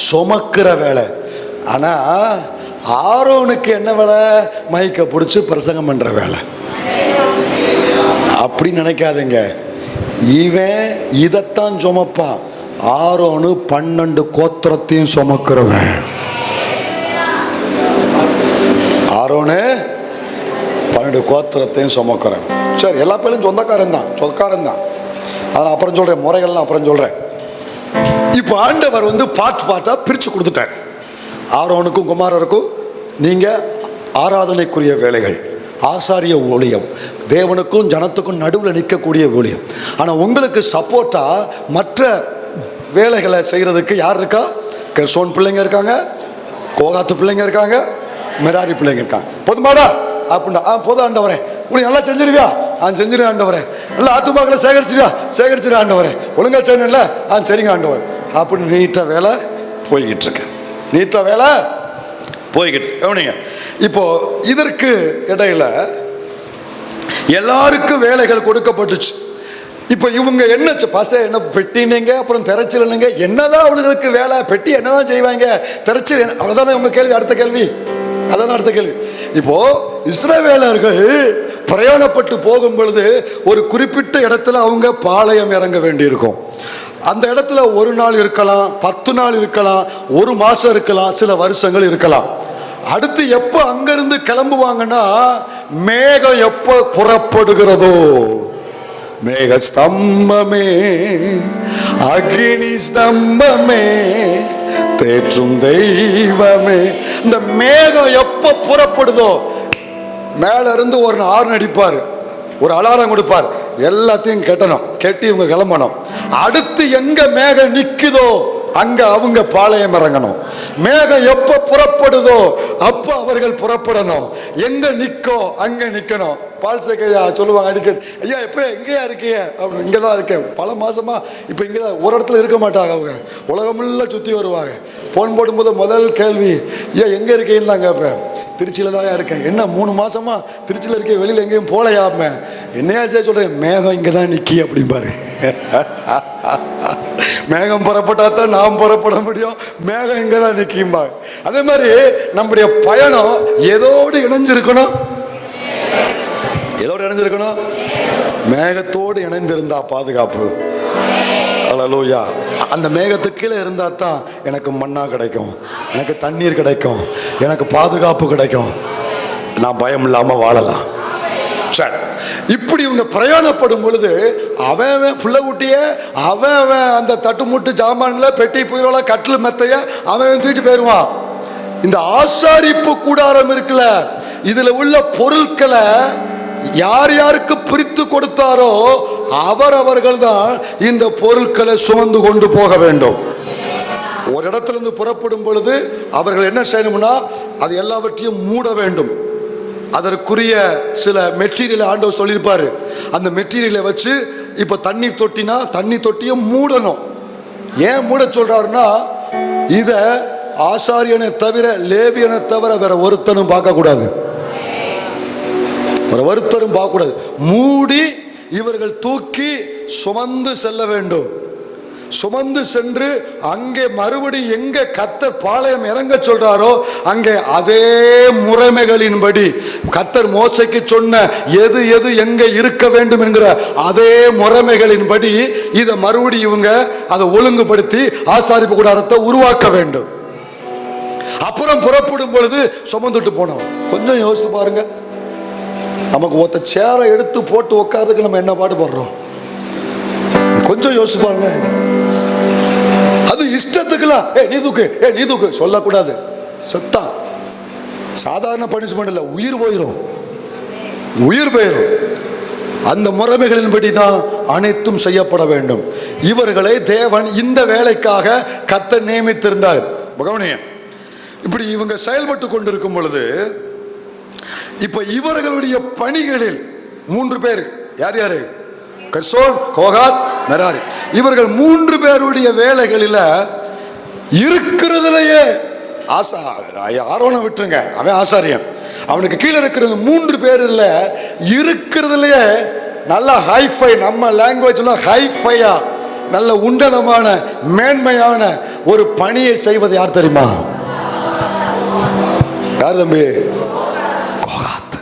சுமக்கிற வேலை. ஆனா ஆரோனுக்கு என்ன வேலை? மைக்க பிடிச்சு பிரசங்கம் பண்ற வேலை. அப்படி நினைக்காதீங்க. இவன் இதைத்தான் சுமப்பான். ஆரோனு 12 கோத்திரத்தையும் சுமக்கிறவன். ஆரோனு 12 கோத்திரத்தையும் சுமக்கிறேன். சரி, எல்லா பேரும் சொந்தக்காரன் தான். அதனால் அப்புறம் சொல்கிறேன், முறைகள்லாம் அப்புறம் சொல்கிறேன். இப்போ ஆண்டவர் பாட்டாக பிரித்து கொடுத்துட்டார். ஆரோனுக்கும் குமாரருக்கும் நீங்கள் ஆராதனைக்குரிய வேலைகள், ஆசாரிய ஊழியம், தேவனுக்கும் ஜனத்துக்கும் நடுவில் நிற்கக்கூடிய ஊழியம். ஆனால் உங்களுக்கு சப்போர்ட்டாக மற்ற வேலைகளை செய்கிறதுக்கு யார் இருக்கா? கெர்சோன் பிள்ளைங்க இருக்காங்க, கோகாத்து பிள்ளைங்க இருக்காங்க, மெராரி பிள்ளைங்க இருக்காங்க. போதுமாடா அப்படின்னா போதும் ஆண்டவரே. உனக்கு நல்லா செஞ்சிருவியா? செஞ்சிருவேன் ஆண்டவரே. நல்லா ஆத்துமாக்களை சேகரிச்சிரு ஆண்டவரே. ஒழுங்கா செய்யணும்ல? சரிங்க ஆண்டவரே. அப்படின்னு நீட்டாக வேலை போய்கிட்டு இருக்கேன். கவனிங்க. இப்போ இதற்கு இடையில எல்லாருக்கும் வேலைகள் கொடுக்கப்பட்டுச்சு. இப்போ இவங்க என்ன பாஸ்டர் என்ன பெட்டினீங்க, அப்புறம் திரைச்சல் என்னதான் அவங்களுக்கு வேலை? பெட்டி என்னதான் செய்வாங்க? திரைச்சல் அவ்வளோதானே உங்க கேள்வி. அடுத்த கேள்வி இப்போ இஸ்ரவேலர்கள் பிரயாணப்பட்டு போகும் பொழுது ஒரு குறிப்பிட்ட இடத்துல அவங்க பாளையம் இறங்க வேண்டியிருக்கும். அந்த இடத்துல 1 நாள் இருக்கலாம், 10 நாள் இருக்கலாம், 1 மாசம் இருக்கலாம், சில வருஷங்கள் இருக்கலாம். அடுத்து எப்போ அங்கிருந்து கிளம்புவாங்கன்னா, மேகம் எப்போ புறப்படுகிறதோ, மேக ஸ்தம்பமே அக்னி ஸ்தம்பமே தேற்றும் தெய்வமே. இந்த மேகம் எப்போ புறப்படுதோ, மேல இருந்து ஒரு ஹார்ன் அடிப்பார், ஒரு அலாரம் கொடுப்பார், எல்லாத்தையும் கெட்டி இவங்க கிளம்பணும். அடுத்து எங்க மேகம் நிக்குதோ அங்க அவங்க பாளையம் இறங்கணும். மேகம் எப்ப புறப்படுதோ அப்ப அவர்கள் புறப்படணும். எங்க நிக்கோ அங்க நிக்கணும். பால்சேக்கையா சொல்லுவாங்க அடிக்கடி, ஐயா எப்ப எங்கேயா இருக்கீங்க? அப்படின்னு. இங்கதான் இருக்கேன், பல மாசமா. இப்ப இங்கதான், ஒரு இடத்துல இருக்க மாட்டாங்க அவங்க, உலகமெல்லாம் சுத்தி வருவாங்க. போன் போடும்போது முதல் கேள்வி, ஏன் எங்க இருக்கீங்கன்னு தான் கேட்பேன். திருச்சியில தான் இருக்கேன். என்ன 3 மாசமா திருச்சியில இருக்கேன், வெளியில எங்கேயும் போலையாம? என்னையா சொல்றேன், மேகம் இங்கதான் நிக்கி அப்படிம்பாரு. மேகம் புறப்பட்டா தான் நாம் புறப்பட முடியும், மேகம் இங்கதான் நிக்கும்பா. அதே மாதிரி நம்முடைய பயணம் எதோடு இணைஞ்சிருக்கணும்? மேகத்தோடு இணைந்திருந்தா பாதுகாப்பு. அல்லேலூயா. அந்த மேகத்துக்கு கீழே இருந்தா தான் எனக்கு மன்னா கிடைக்கும், எனக்கு தண்ணீர் கிடைக்கும், எனக்கு பாதுகாப்பு கிடைக்கும், நான் பயம் இல்லாம வாழலாம். சரி, இப்படி இவங்க பிரயாணப்படும் பொழுது அவன் புள்ள குட்டிய, அவன் அந்த தட்டுமுட்டு ஜாமான்ல, பெட்டி புயலோட கட்டில் மெத்தைய அவன் தூக்கிட்டு போயிருவான். இந்த ஆசாரிப்பு கூடாரம் இருக்குல்ல, இதுல உள்ள பொருட்களை யார் யாருக்கு பிரித்து கொடுத்தாரோ அவர்கள் தான் இந்த பொருட்களை சுமந்து கொண்டு போக வேண்டும். ஒரு இடத்துல இருந்து புறப்படும் பொழுது அவர்கள் என்ன செய்யணும்னா, அது எல்லாவற்றையும் மூட வேண்டும். அதற்குரிய சில மெட்டீரியலை ஆண்டவர் சொல்லியிருப்பாரு. அந்த மெட்டீரியலை வச்சு இப்ப தண்ணீர் தொட்டினா தண்ணி தொட்டியை மூடணும். ஏன் மூட சொல்றாருன்னா, இத ஆசாரியனை தவிர, லேவியனை தவிர வேற ஒருத்தனும் பார்க்க கூடாது, ஒருத்தரும் பார்க்க கூடாது. மூடி இவர்கள் தூக்கி சுமந்து செல்ல வேண்டும். சுமந்து சென்று அங்கே மறுபடியும் எங்க கர்த்தர் பாளையம் இறங்க சொல்றாரோ அங்கே அதே முறைமைகளின்படி, கர்த்தர் மோசைக்கு சொன்ன எது எது எங்க இருக்க வேண்டும் என்கிற அதே முறைமைகளின்படி இதை மறுபடியும் இவங்க அதை ஒழுங்குபடுத்தி ஆசாரிப்பு கூடாரத்தை உருவாக்க வேண்டும். அப்புறம் புறப்படும் பொழுது சுமந்துட்டு போனோம். கொஞ்சம் யோசித்து பாருங்க, நமக்கு ஒருத்த சேரை எடுத்து போட்டு உட்கார்றதுக்கு நம்ம என்ன பாடுபடுறோம்? கொஞ்சம் யோசிச்சு பாருங்க. அது இஷ்டத்துக்குலாம் நீ தூக்கு சொல்லக்கூடாது. செத்தா சாதாரண பனிஷ்மெண்ட் இல்ல, உயிர் போயிரும். அந்த முறைமைகளின்படி தான் அனைத்தும் செய்யப்பட வேண்டும். இவர்களை தேவன் இந்த வேலைக்காக கர்த்தர் நியமித்திருந்தார். இப்படி இவங்க செயல்பட்டு கொண்டிருக்கும் பொழுது, இப்ப இவர்களுடைய பணிகளில் 3 பேர், யார் யாரு? Gershon, Kohath, Merari. இவர்கள் 3 பேருடைய வேலைகளில் இருக்கிறதுலையே ஆரோனை விட்டுருங்க, அவன் ஆசாரியன். அவனுக்கு கீழே இருக்கிறது 3 பேர்ல இருக்கிறதுலையே நல்ல ஹைஃபை, நம்ம லாங்குவேஜ்ல ஹைஃபையா நல்ல உன்னதமான மேன்மையான ஒரு பணியை செய்வது யார் தெரியுமா? யார் தம்பி? கோகாத்.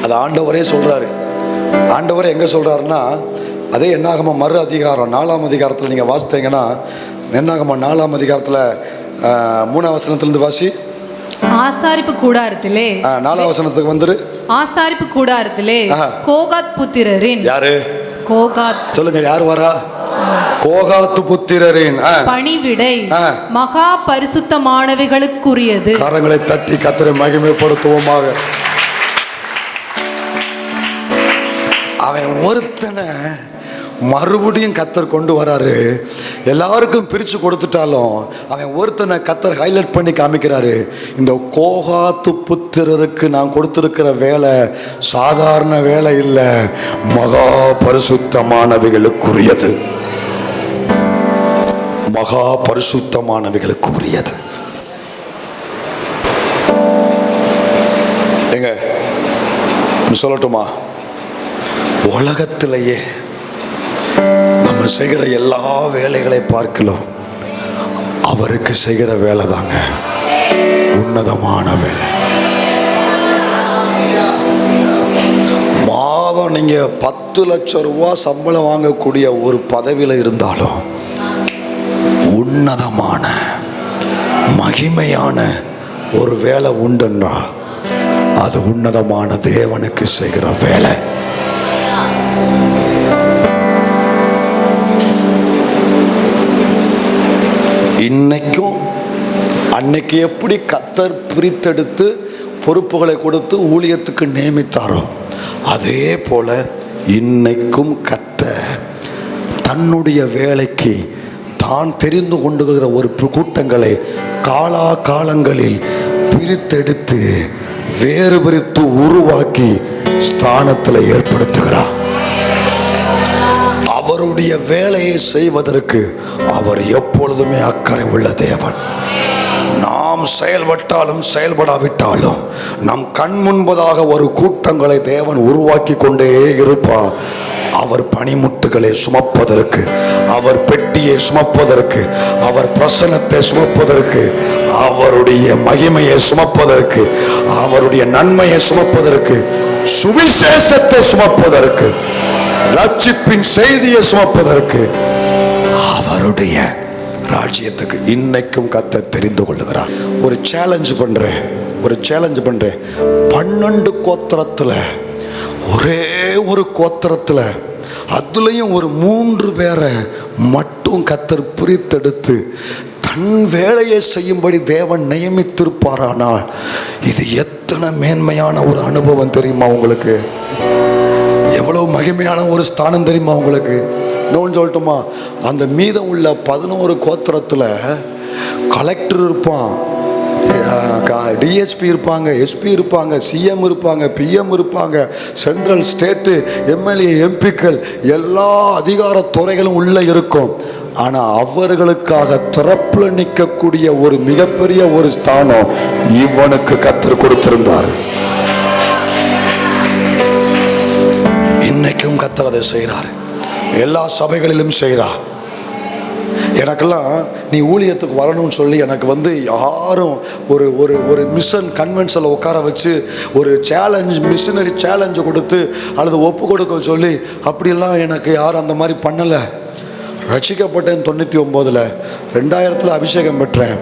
அது ஆண்டவரே சொல்றாரு, ஆண்டவர் எங்கே சொல்கிறாருன்னா, அதே என்னாகம மறு அதிகாரம் 4ஆம் அதிகாரத்தில் நீங்கள் வாசித்தீங்கன்னா, என்னாகம 4ஆம் அதிகாரத்தில் 3ஆம் வசனத்திலிருந்து வாசி. ஆசாரிப்பு கூடாரத்திலே 4ஆம் வசனத்துக்கு வந்துரு. ஆசாரிப்பு கூடாரத்திலே கோகாத் புத்திரரின். யாரு? கோகாத். சொல்லுங்க, யார் வரா? கோகாத்து புத்திரரின் பணிவிடை மகா பரிசுத்தமானவைகளுக்குரியது. கரங்களை தட்டி கர்த்தரை மகிமைப்படுத்துவோமாக. அவன் ஒருத்தனை மறுபடியும் கர்த்தர் கொண்டு வராரு. எல்லாருக்கும் பிரித்து கொடுத்துட்டாலும் அவன் ஒருத்தனை கர்த்தர் ஹைலைட் பண்ணி காமிக்கிறாரு. இந்த கோகாத்து புத்திரருக்கு நான் கொடுத்திருக்கிற வேலை சாதாரண வேலை இல்லை, மகா பரிசுத்தமானவைகளுக்குரியது. மகா பரிசுத்தமானவைகளுக்கு உரியது. எங்க சொல்லட்டுமா, உலகத்திலேயே நம்ம செய்கிற எல்லா வேலைகளை பார்க்கலாம், அவருக்கு செய்கிற வேலை தாங்க உன்னதமான வேலை. மாதம் நீங்க 10 லட்சம் ரூபாய் சம்பளம் வாங்கக்கூடிய ஒரு பதவியில் இருந்தாலும் உன்னதமான மகிமையான ஒரு வேலை உண்டுன்றா, அது உன்னதமான தேவனுக்கு செய்கிற வேலை. இன்னைக்கும் அன்னைக்கு எப்படி கர்த்தர் பிரித்தெடுத்து பொறுப்புகளை கொடுத்து ஊழியத்துக்கு நியமித்தாரோ, அதே போல இன்னைக்கும் கர்த்தர் தன்னுடைய வேலைக்கு தான் தெரிந்து கொண்டுகிற ஒரு கூட்டங்களை காலா காலங்களில் பிரித்தெடுத்து வேறு பிரித்து உருவாக்கி ஸ்தானத்தில் ஏற்படுத்துகிறார். அவருடைய வேலையை செய்வதற்கு அவர் எப்பொழுதுமே அக்கறை உள்ள தேவன். நாம் செயல்பட்டாலும் செயல்படாவிட்டாலும் நம் கண் முன்பதாக ஒரு கூட்டங்களை தேவன் உருவாக்கி கொண்டே இருப்பார். அவர் பனிமுட்டுகளை சுமப்பதற்கு, அவர் பெட்டியை சுமப்பதற்கு, அவர் பிரசன்னத்தை சுமப்பதற்கு, அவருடைய மகிமையை சுமப்பதற்கு, அவருடைய நன்மையை சுமப்பதற்கு, சுவிசேஷத்தை சுமப்பதற்கு, ரட்சிப்பின் செய்தியை சுமப்பதற்கு, அவருடைய ராஜ்யத்துக்கு இன்னைக்கும் கர்த்தர் தெரிந்து கொள்ளுகிறார். ஒரு சேலஞ்ச் பண்றேன் 12 கோத்திரத்தில் ஒரே ஒரு கோத்திரத்தில் அதுலயும் ஒரு 3 பேரை மட்டும் கர்த்தர் பிரித்தெடுத்து தன் வேலையை செய்யும்படி தேவன் நியமித்திருப்பாரானால் இது எத்தனை மேன்மையான ஒரு அனுபவம் தெரியுமா உங்களுக்கு? எவ்வளவு மகிமையான ஒரு ஸ்தானம் தெரியுமா உங்களுக்கு? இன்னொன்று சொல்லட்டுமா, அந்த மீதம் உள்ள 11 கோத்திரத்தில் கலெக்டர் இருப்பான், டிஎஸ்பி இருப்பாங்க, எஸ்பி இருப்பாங்க, சிஎம் இருப்பாங்க, பிஎம் இருப்பாங்க, சென்ட்ரல் ஸ்டேட்டு எம்எல்ஏ எம்பிக்கள் எல்லா அதிகார துறைகளும் உள்ள இருக்கும். ஆனால் அவர்களுக்காக திறப்புல நிற்கக்கூடிய ஒரு மிகப்பெரிய ஒரு ஸ்தானம் இவனுக்கு கர்த்தர் கொடுத்திருந்தார். இன்னைக்கும் கர்த்தர் அதை செய்கிறார், எல்லா சபைகளிலும் செய்கிறார். எனக்கெல்லாம் நீ ஊழியத்துக்கு வரணும்னு சொல்லி எனக்கு யாரும் ஒரு ஒரு ஒரு மிஷன் கன்வென்ஷனில் உட்கார வச்சு ஒரு சேலஞ்ச், மிஷனரி சேலஞ்சு கொடுத்து அல்லது ஒப்பு கொடுக்க சொல்லி அப்படிலாம் எனக்கு யாரும் அந்த மாதிரி பண்ணலை. ரட்சிக்கப்பட்டேன் 99, 2000 அபிஷேகம் பெற்றேன்.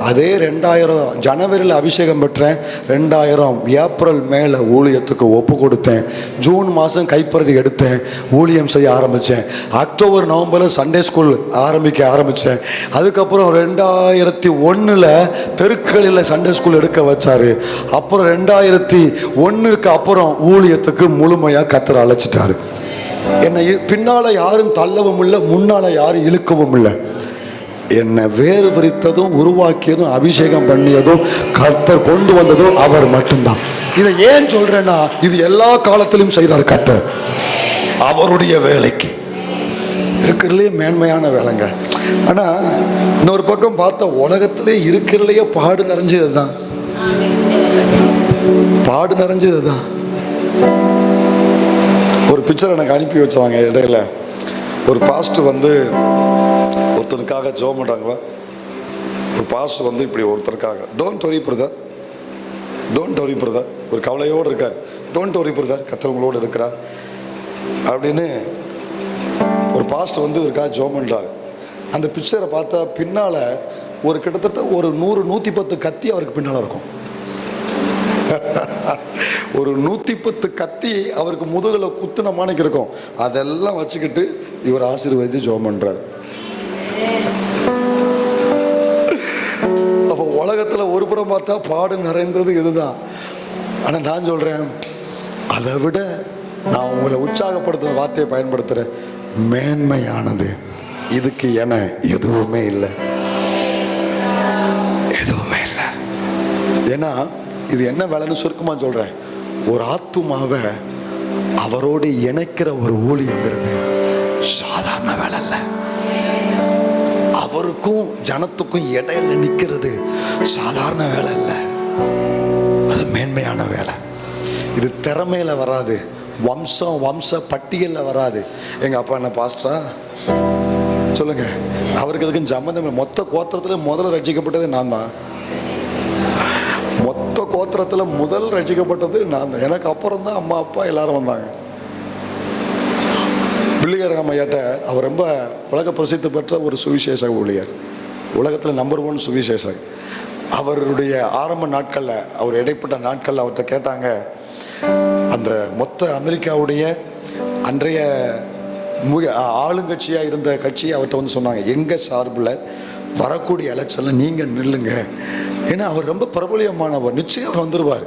அதே 2000 ஜனவரியில் அபிஷேகம் பெற்றேன். 2000 ஏப்ரல் மேலே ஊழியத்துக்கு ஒப்பு கொடுத்தேன். ஜூன் மாதம் கைப்பறுதி எடுத்தேன், ஊழியம் செய்ய ஆரம்பித்தேன். அக்டோபர் நவம்பரில் சண்டே ஸ்கூல் ஆரம்பித்தேன். அதுக்கப்புறம் 2001 தெருக்களில் சண்டே ஸ்கூல் எடுக்க வச்சார். அப்புறம் 2001 அப்புறம் ஊழியத்துக்கு முழுமையாக கர்த்தர் அழைச்சிட்டாரு. என்னை பின்னால் யாரும் தள்ளவும் இல்லை, முன்னால் யாரும் இழுக்கவும் இல்லை. என்னை வேறு பிரித்ததும் உருவாக்கியதும் அபிஷேகம் பண்ணியதும் கர்த்தர் கொண்டு வந்ததும் அவர் மட்டும்தான். இதை ஏன் சொல்றேன்னா, இது எல்லா காலத்திலும் செய்தார் கர்த்தர் அவருடைய வேலைக்கு. இருக்கிறதுலே மேன்மையான வேலைங்க. ஆனால் இன்னொரு பக்கம் பார்த்தா உலகத்திலே இருக்கிறதுலையே பாடு நிறைஞ்சது தான். ஒரு பிக்சர் எனக்கு அனுப்பி வச்சாங்க இடையில. ஒரு பாஸ்டர் ஒருத்தனுக்காக ஜெபம் பண்ணுறாங்க. ஒரு பாஸ்டர் இப்படி ஒருத்தருக்காக டோன்ட் வரி பிரதர், ஒரு கவலையோடு இருக்கார். டோன்ட் வரி பிரதர், கர்த்தர் உங்களோடு இருக்கிறார். அப்படின்னு ஒரு பாஸ்டர் வந்து ஒருக்கா ஜெபம் பண்றாரு. அந்த பிக்சரை பார்த்தா பின்னால ஒரு கிட்டத்தட்ட ஒரு 100-110 கத்தி அவருக்கு பின்னால இருக்கும். ஒரு 110 கத்தி அவருக்கு முதுகுல குத்துன மாணிக்கு இருக்கும். அதெல்லாம் வச்சுக்கிட்டு இவர் ஆசீர்வதித்து ஜெபம் பண்றாரு. அப்போ உலகத்துல ஒரு புறம் பார்த்தா பாடு நிறைந்தது இதுதான். ஆனா நான் சொல்றேன், அதை விட நான் உங்களை உற்சாகப்படுத்துற வார்த்தையை பயன்படுத்துறேன், மேன்மையானது இதுக்கு என எதுவுமே இல்லை, எதுவுமே இல்லை. ஏன்னா இது என்ன வேலைன்னு சுருக்கமா சொல்றேன், ஒரு ஆத்துமாவை அவரோடு இணைக்கிற ஒரு ஊழியங்கிறது சாதாரண வேலை இல்லை. அவருக்கும் ஜனத்துக்கும் இடையில நிற்கிறது சாதாரண வேலை இல்லை, அது மேன்மையான வேலை. இது திறமையில வராது, வம்ச பட்டியலில் வராது. எங்க அப்பா என்ன பாஸ்டரா சொல்லுங்க, அவருக்கு அதுக்கு சம்பந்தம். மொத்த கோத்திரத்துல முதல்ல ரட்சிக்கப்பட்டது நான் தான். மொத்த கோத்திரத்துல முதல் ரட்சிக்கப்பட்டது நான் தான். எனக்கு அப்புறம் தான் அம்மா அப்பா எல்லாரும் வந்தாங்க. பிள்ளையார் ஐயாட்ட அவர் ரொம்ப உலக பிரசித்தி பெற்ற ஒரு சுவிசேஷ ஊழியர், உலகத்தில் நம்பர் 1 சுவிசேஷர். அவருடைய ஆரம்ப நாட்களில், அவர் இடைப்பட்ட நாட்களில் அவர்கிட்ட கேட்டாங்க, அந்த மொத்த அமெரிக்காவுடைய அன்றைய ஆளுங்கட்சியாக இருந்த கட்சி அவர்கிட்ட வந்து சொன்னாங்க, எங்கள் சார்பில் வரக்கூடிய எலெக்ஷனில் நீங்கள் நில்லுங்க. ஏன்னா அவர் ரொம்ப பிரபலியமானவர், நிச்சயம் அவர் வந்துடுவார்,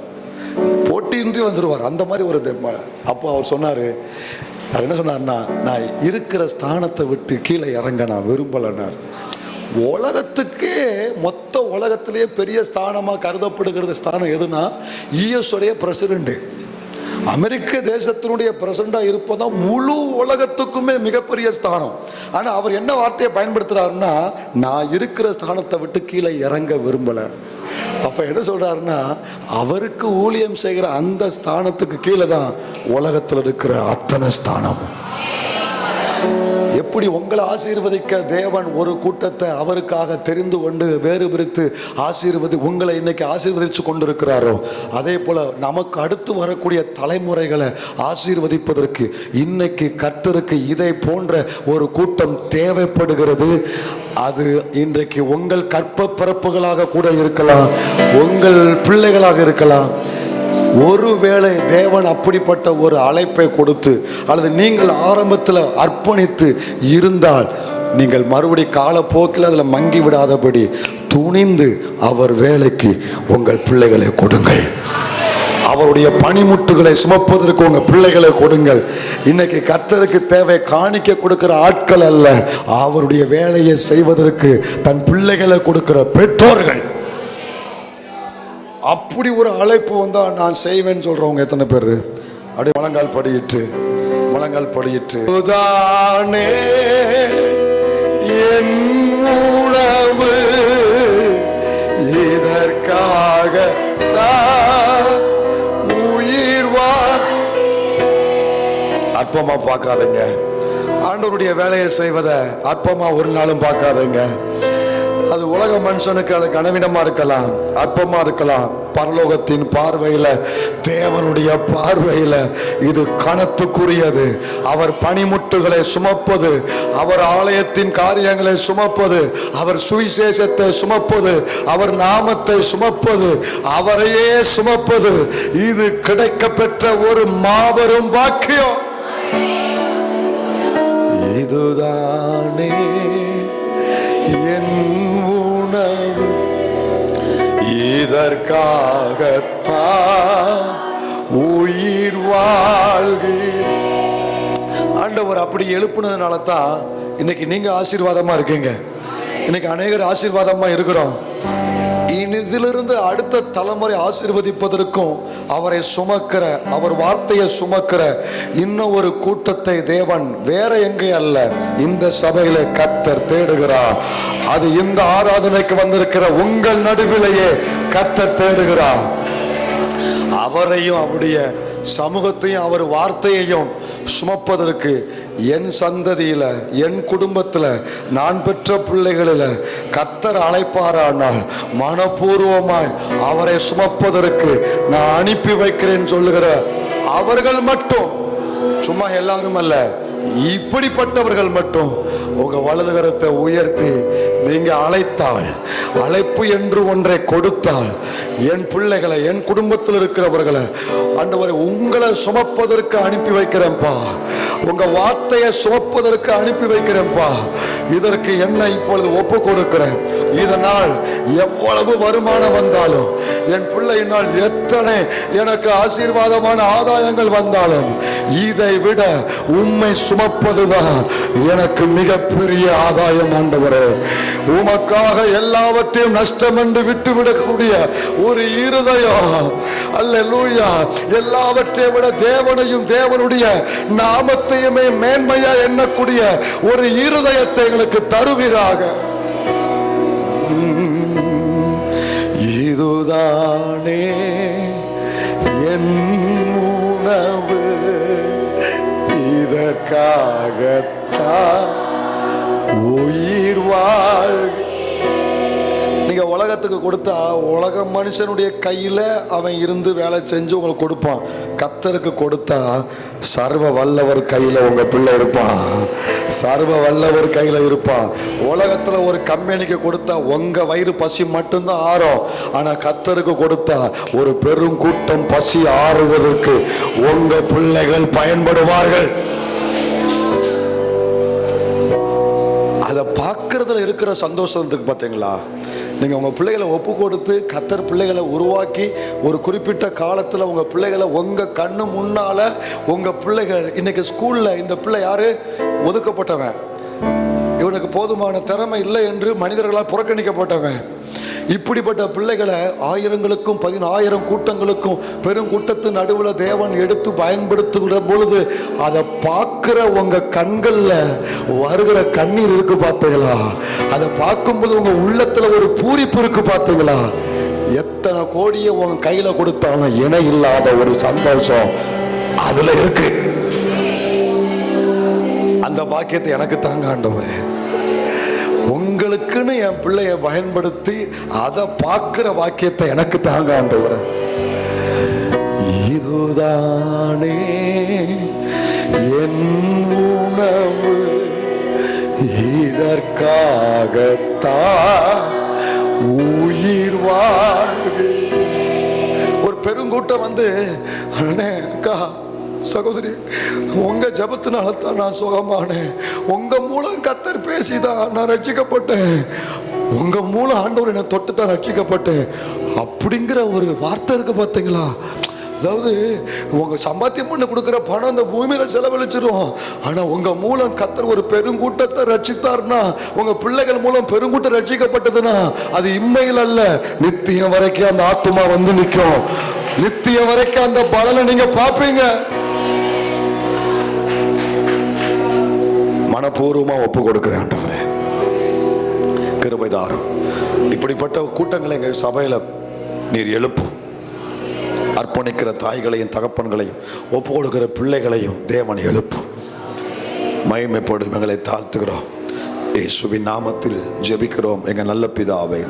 போட்டியின்றி வந்துடுவார், அந்த மாதிரி ஒரு. அப்போ அவர் சொன்னார், அவர் என்ன சொன்னார்னா, நான் இருக்கிற ஸ்தானத்தை விட்டு கீழே இறங்க நான் விரும்பலைனார். உலகத்துக்கே மொத்த உலகத்திலேயே பெரிய ஸ்தானமாக கருதப்படுகிறது ஸ்தானம் எதுனா US உடைய பிரசிடென்ட். அமெரிக்க தேசத்தினுடைய பிரசிடண்டாக இருப்பதான் முழு உலகத்துக்குமே மிகப்பெரிய ஸ்தானம். ஆனால் அவர் என்ன வார்த்தையை பயன்படுத்துறாருன்னா, நான் இருக்கிற ஸ்தானத்தை விட்டு கீழே இறங்க விரும்பலை. அப்ப என்ன சொல்றாருன்னா, அவருக்கு ஊழியம் செய்கிற அந்த ஸ்தானத்துக்கு கீழே தான் உலகத்தில் இருக்கிற அத்தனை ஸ்தானம். எப்படி உங்களை ஆசீர்வதிக்க தேவன் ஒரு கூட்டத்தை அவருக்காக தெரிந்து கொண்டு வேறு பிரித்து உங்களை இன்னைக்கு ஆசீர்வதிச்சு கொண்டிருக்கிறாரோ, அதே போல நமக்கு அடுத்து வரக்கூடிய தலைமுறைகளை ஆசீர்வதிப்பதற்கு இன்னைக்கு கர்த்தருக்கு இதை போன்ற ஒரு கூட்டம் தேவைப்படுகிறது. அது இன்றைக்கு உங்கள் கற்ப பிறப்புகளாக கூட இருக்கலாம், உங்கள் பிள்ளைகளாக இருக்கலாம். ஒருவேளை தேவன் அப்படிப்பட்ட ஒரு அழைப்பை கொடுத்து அல்லது நீங்கள் ஆரம்பத்தில் அர்ப்பணித்து இருந்தால், நீங்கள் மறுபடி காலப்போக்கில் அதில் மங்கி விடாதபடி துணிந்து அவர் வேலைக்கு உங்கள் பிள்ளைகளை கொடுங்கள். அவருடைய பணிமுட்டுகளை சுமப்பதற்கு உங்க பிள்ளைகளை கொடுங்கள். இன்னைக்கு கர்த்தருக்கு தேவை காணிக்க கொடுக்கிற ஆட்கள் அல்ல, அவருடைய வேலையை செய்வதற்கு தன் பிள்ளைகளை கொடுக்கிற பெற்றோர்கள். அப்படி ஒரு அழைப்பு வந்தா நான் செய்வேன்னு சொல்றவங்க எத்தனை பேர்? அப்படியே முழங்கால் படியிட்டு தானே என் உணவு இதற்காக உயிர் அற்பமா பார்க்காதீங்க. ஆண்டவருடைய வேலையை செய்வதை அற்பமா ஒரு நாளும் பார்க்காதீங்க. அது உலக மனுஷனுக்கு அது கனவீனமா இருக்கலாம், அற்பமா இருக்கலாம். பரலோகத்தின் பார்வையில, தேவனுடைய பார்வையில இது கனத்துக்குரியது. அவர் பணிமுட்டுகளை சுமப்பது, அவர் ஆலயத்தின் காரியங்களை சுமப்பது, அவர் சுவிசேஷத்தை சுமப்பது, அவர் நாமத்தை சுமப்பது, அவரையே சுமப்பது, இது கிடைக்க பெற்ற ஒரு மாபெரும் பாக்கியம். இதுதானே என் உணவு இதற்காகத்தான் உயிர் வாழ்கிறேன். ஆண்டவர் அப்படி எழுப்புனதுனால தான் இன்னைக்கு நீங்க ஆசீர்வாதமா இருக்கீங்க. இன்னைக்கு அநேகர் ஆசீர்வாதமா இருக்கிறோம். இதிலிருந்து அடுத்த தலைமுறை ஆசீர்வதிப்பதற்கும் அவரை சுமக்கிற, அவர் வார்த்தையை சுமக்கிற இன்னும் ஒரு கூட்டத்தை தேவன் வேற எங்கே அல்ல, இந்த சபையில கர்த்தர் தேடுகிறார். அது இந்த ஆராதனைக்கு வந்திருக்கிற உங்கள் நடுவிலேயே கர்த்தர் தேடுகிறார். அவரையும் அவருடைய சமூகத்தையும் அவர் வார்த்தையையும் சுமப்பதற்கு என் சந்ததியில, என் குடும்பத்துல, நான் பெற்ற பிள்ளைகளில் கர்த்தர் அழைப்பாரானால் மனப்பூர்வமாய் அவரை சுமப்பதற்கு நான் அனுப்பி வைக்கிறேன் சொல்லுகிற அவர்கள் மட்டும் சும்மா எல்லாரும் அல்ல, இப்படிப்பட்டவர்கள் மட்டும் உங்க வலது கரத்தை உயர்த்தி நீங்க அழைத்தால், அழைப்பு என்று ஒன்றை கொடுத்தால், என் பிள்ளைகளை, என் குடும்பத்தில் இருக்கிறவர்களை ஆண்டவரே உங்களை சுமப்பதற்கு அனுப்பி வைக்கிறேன்ப்பா, உங்க வார்த்தையை சுமப்பதற்கு அனுப்பி வைக்கிறேன்ப்பா, இதற்கு என்ன இப்பொழுது ஒப்பு கொடுக்கிறேன். இதனால் எவ்வளவு வருமானம் வந்தாலும், என் பிள்ளையினால் எத்தனை எனக்கு ஆசீர்வாதமான ஆதாயங்கள் வந்தாலும், இதை விட உம்மை சுமப்பதுதான் எனக்கு மிகப்பெரிய ஆதாயம். ஆண்டவரே, உமக்காக எல்லாவற்றையும் நஷ்டம் என்று விட்டுவிடக்கூடிய ஒரு இருதயம், அல்லேலூயா, எல்லாவற்றையும் விட தேவனையும் தேவனுடைய நாமத்தையுமே மேன்மையா எண்ணக்கூடிய ஒரு இருதயத்தை எங்களுக்கு தருவீராக. இதுதானே என் உணவு, இதற்காகத்தான் உயிர் வாழ். நீங்க உலகத்துக்கு கொடுத்தா, உலக மனுஷனுடைய கையில அவன் இருந்து வேலை செஞ்சு உங்களுக்கு கொடுப்பான். கர்த்தருக்கு கொடுத்தா சர்வ வல்லவர் கையில உங்க பிள்ளை இருப்பான், சர்வ வல்லவர் கையில இருப்பான். உலகத்துல ஒரு கம்பெனிக்கு கொடுத்தா உங்க வயிறு பசி மட்டும்தான் ஆறும். ஆனா கர்த்தருக்கு கொடுத்தா ஒரு பெரும் கூட்டம் பசி ஆறுவதற்கு உங்க பிள்ளைகள் பயன்படுவார்கள். அதை பார்க்கறதுல இருக்கிற சந்தோஷத்துக்கு பார்த்தீங்களா, நீங்கள் உங்கள் பிள்ளைகளை ஒப்பு கொடுத்து கர்த்தர் பிள்ளைகளை உருவாக்கி ஒரு குறிப்பிட்ட காலத்தில் உங்கள் பிள்ளைகளை உங்கள் கண்ணு முன்னால், உங்கள் பிள்ளைகள் இன்னைக்கு ஸ்கூலில் இந்த பிள்ளை யார், ஒதுக்கப்பட்டவன், இவனுக்கு போதுமான திறமை இல்லை என்று மனிதர்களால் புறக்கணிக்கப்பட்டவன், இப்படிப்பட்ட பிள்ளைகளை ஆயிரங்களுக்கும் 10,000 கூட்டங்களுக்கும் பெரும் கூட்டத்து நடுவில் தேவன் எடுத்து பயன்படுத்துகிற பொழுது அதை பார்க்கிற உங்க கண்கள்ல வருகிற கண்ணீர் இருக்கு பார்த்தீங்களா, அதை பார்க்கும்போது உங்க உள்ளத்துல ஒரு பூரிப்பு இருக்கு பார்த்தீங்களா. எத்தனை கோடியை உங்க கையில கொடுத்தாலும் இணை இல்லாத ஒரு சந்தோஷம் அதுல இருக்கு. அந்த பாக்கியத்தை எனக்கு தாங்க ஆண்டவரே, உங்களுக்குன்னு என் பிள்ளைய பயன்படுத்தி அதை பார்க்கிற வாக்கியத்தை எனக்கு தாங்க ஆண்டவரே. இதுதானே என் உணவு, இதற்காகத்தான் உயிர் வாழ்வு. ஒரு பெருங்கூட்டம் வந்து, அண்ணே அக்கா சகோதரி, உங்க ஜபத்தினால தான் நான் சுகமானேன், உங்க மூலம் கர்த்தர் பேசிதான் நான் ரட்சிக்கப்பட்டேன், உங்க மூலம் ஆண்டவர் என்னை தொட்டு தான் ரட்சிக்கப்பட்டேன் அப்படிங்கிற ஒரு வார்த்தை இருக்கு பார்த்தீங்களா. அதாவது உங்க சம்பாத்தியம் பண்ணி கொடுக்குற பணம் அந்த பூமியில செலவழிச்சிடும். ஆனா உங்க மூலம் கர்த்தர் ஒரு பெருங்கூட்டத்தை ரட்சித்தார்னா, உங்க பிள்ளைகள் மூலம் பெருங்கூட்டம் ரட்சிக்கப்பட்டதுன்னா அது இம்மையில் அல்ல, நித்தியம் வரைக்கும் அந்த ஆத்துமா வந்து நிற்கும், நித்தியம் வரைக்கும் அந்த பலனை நீங்க பார்ப்பீங்க. மனப்பூர்வமா ஒப்பு கொடுக்கிறேன் ஆண்டவரே, கிருபை தாரும். இப்படிப்பட்ட கூட்டங்களை எங்க சபையில நீர் எழுப்பும். அர்ப்பணிக்கிற தாய்களையும் தகப்பன்களையும் ஒப்பு கொடுக்கிற பிள்ளைகளையும் தேவன் எழுப்பும். மகிமைப்படும் எங்களை தாழ்த்துகிறோம். இயேசுவின் நாமத்தில் ஜெபிக்கிறோம் எங்கள் நல்ல பிதாவே.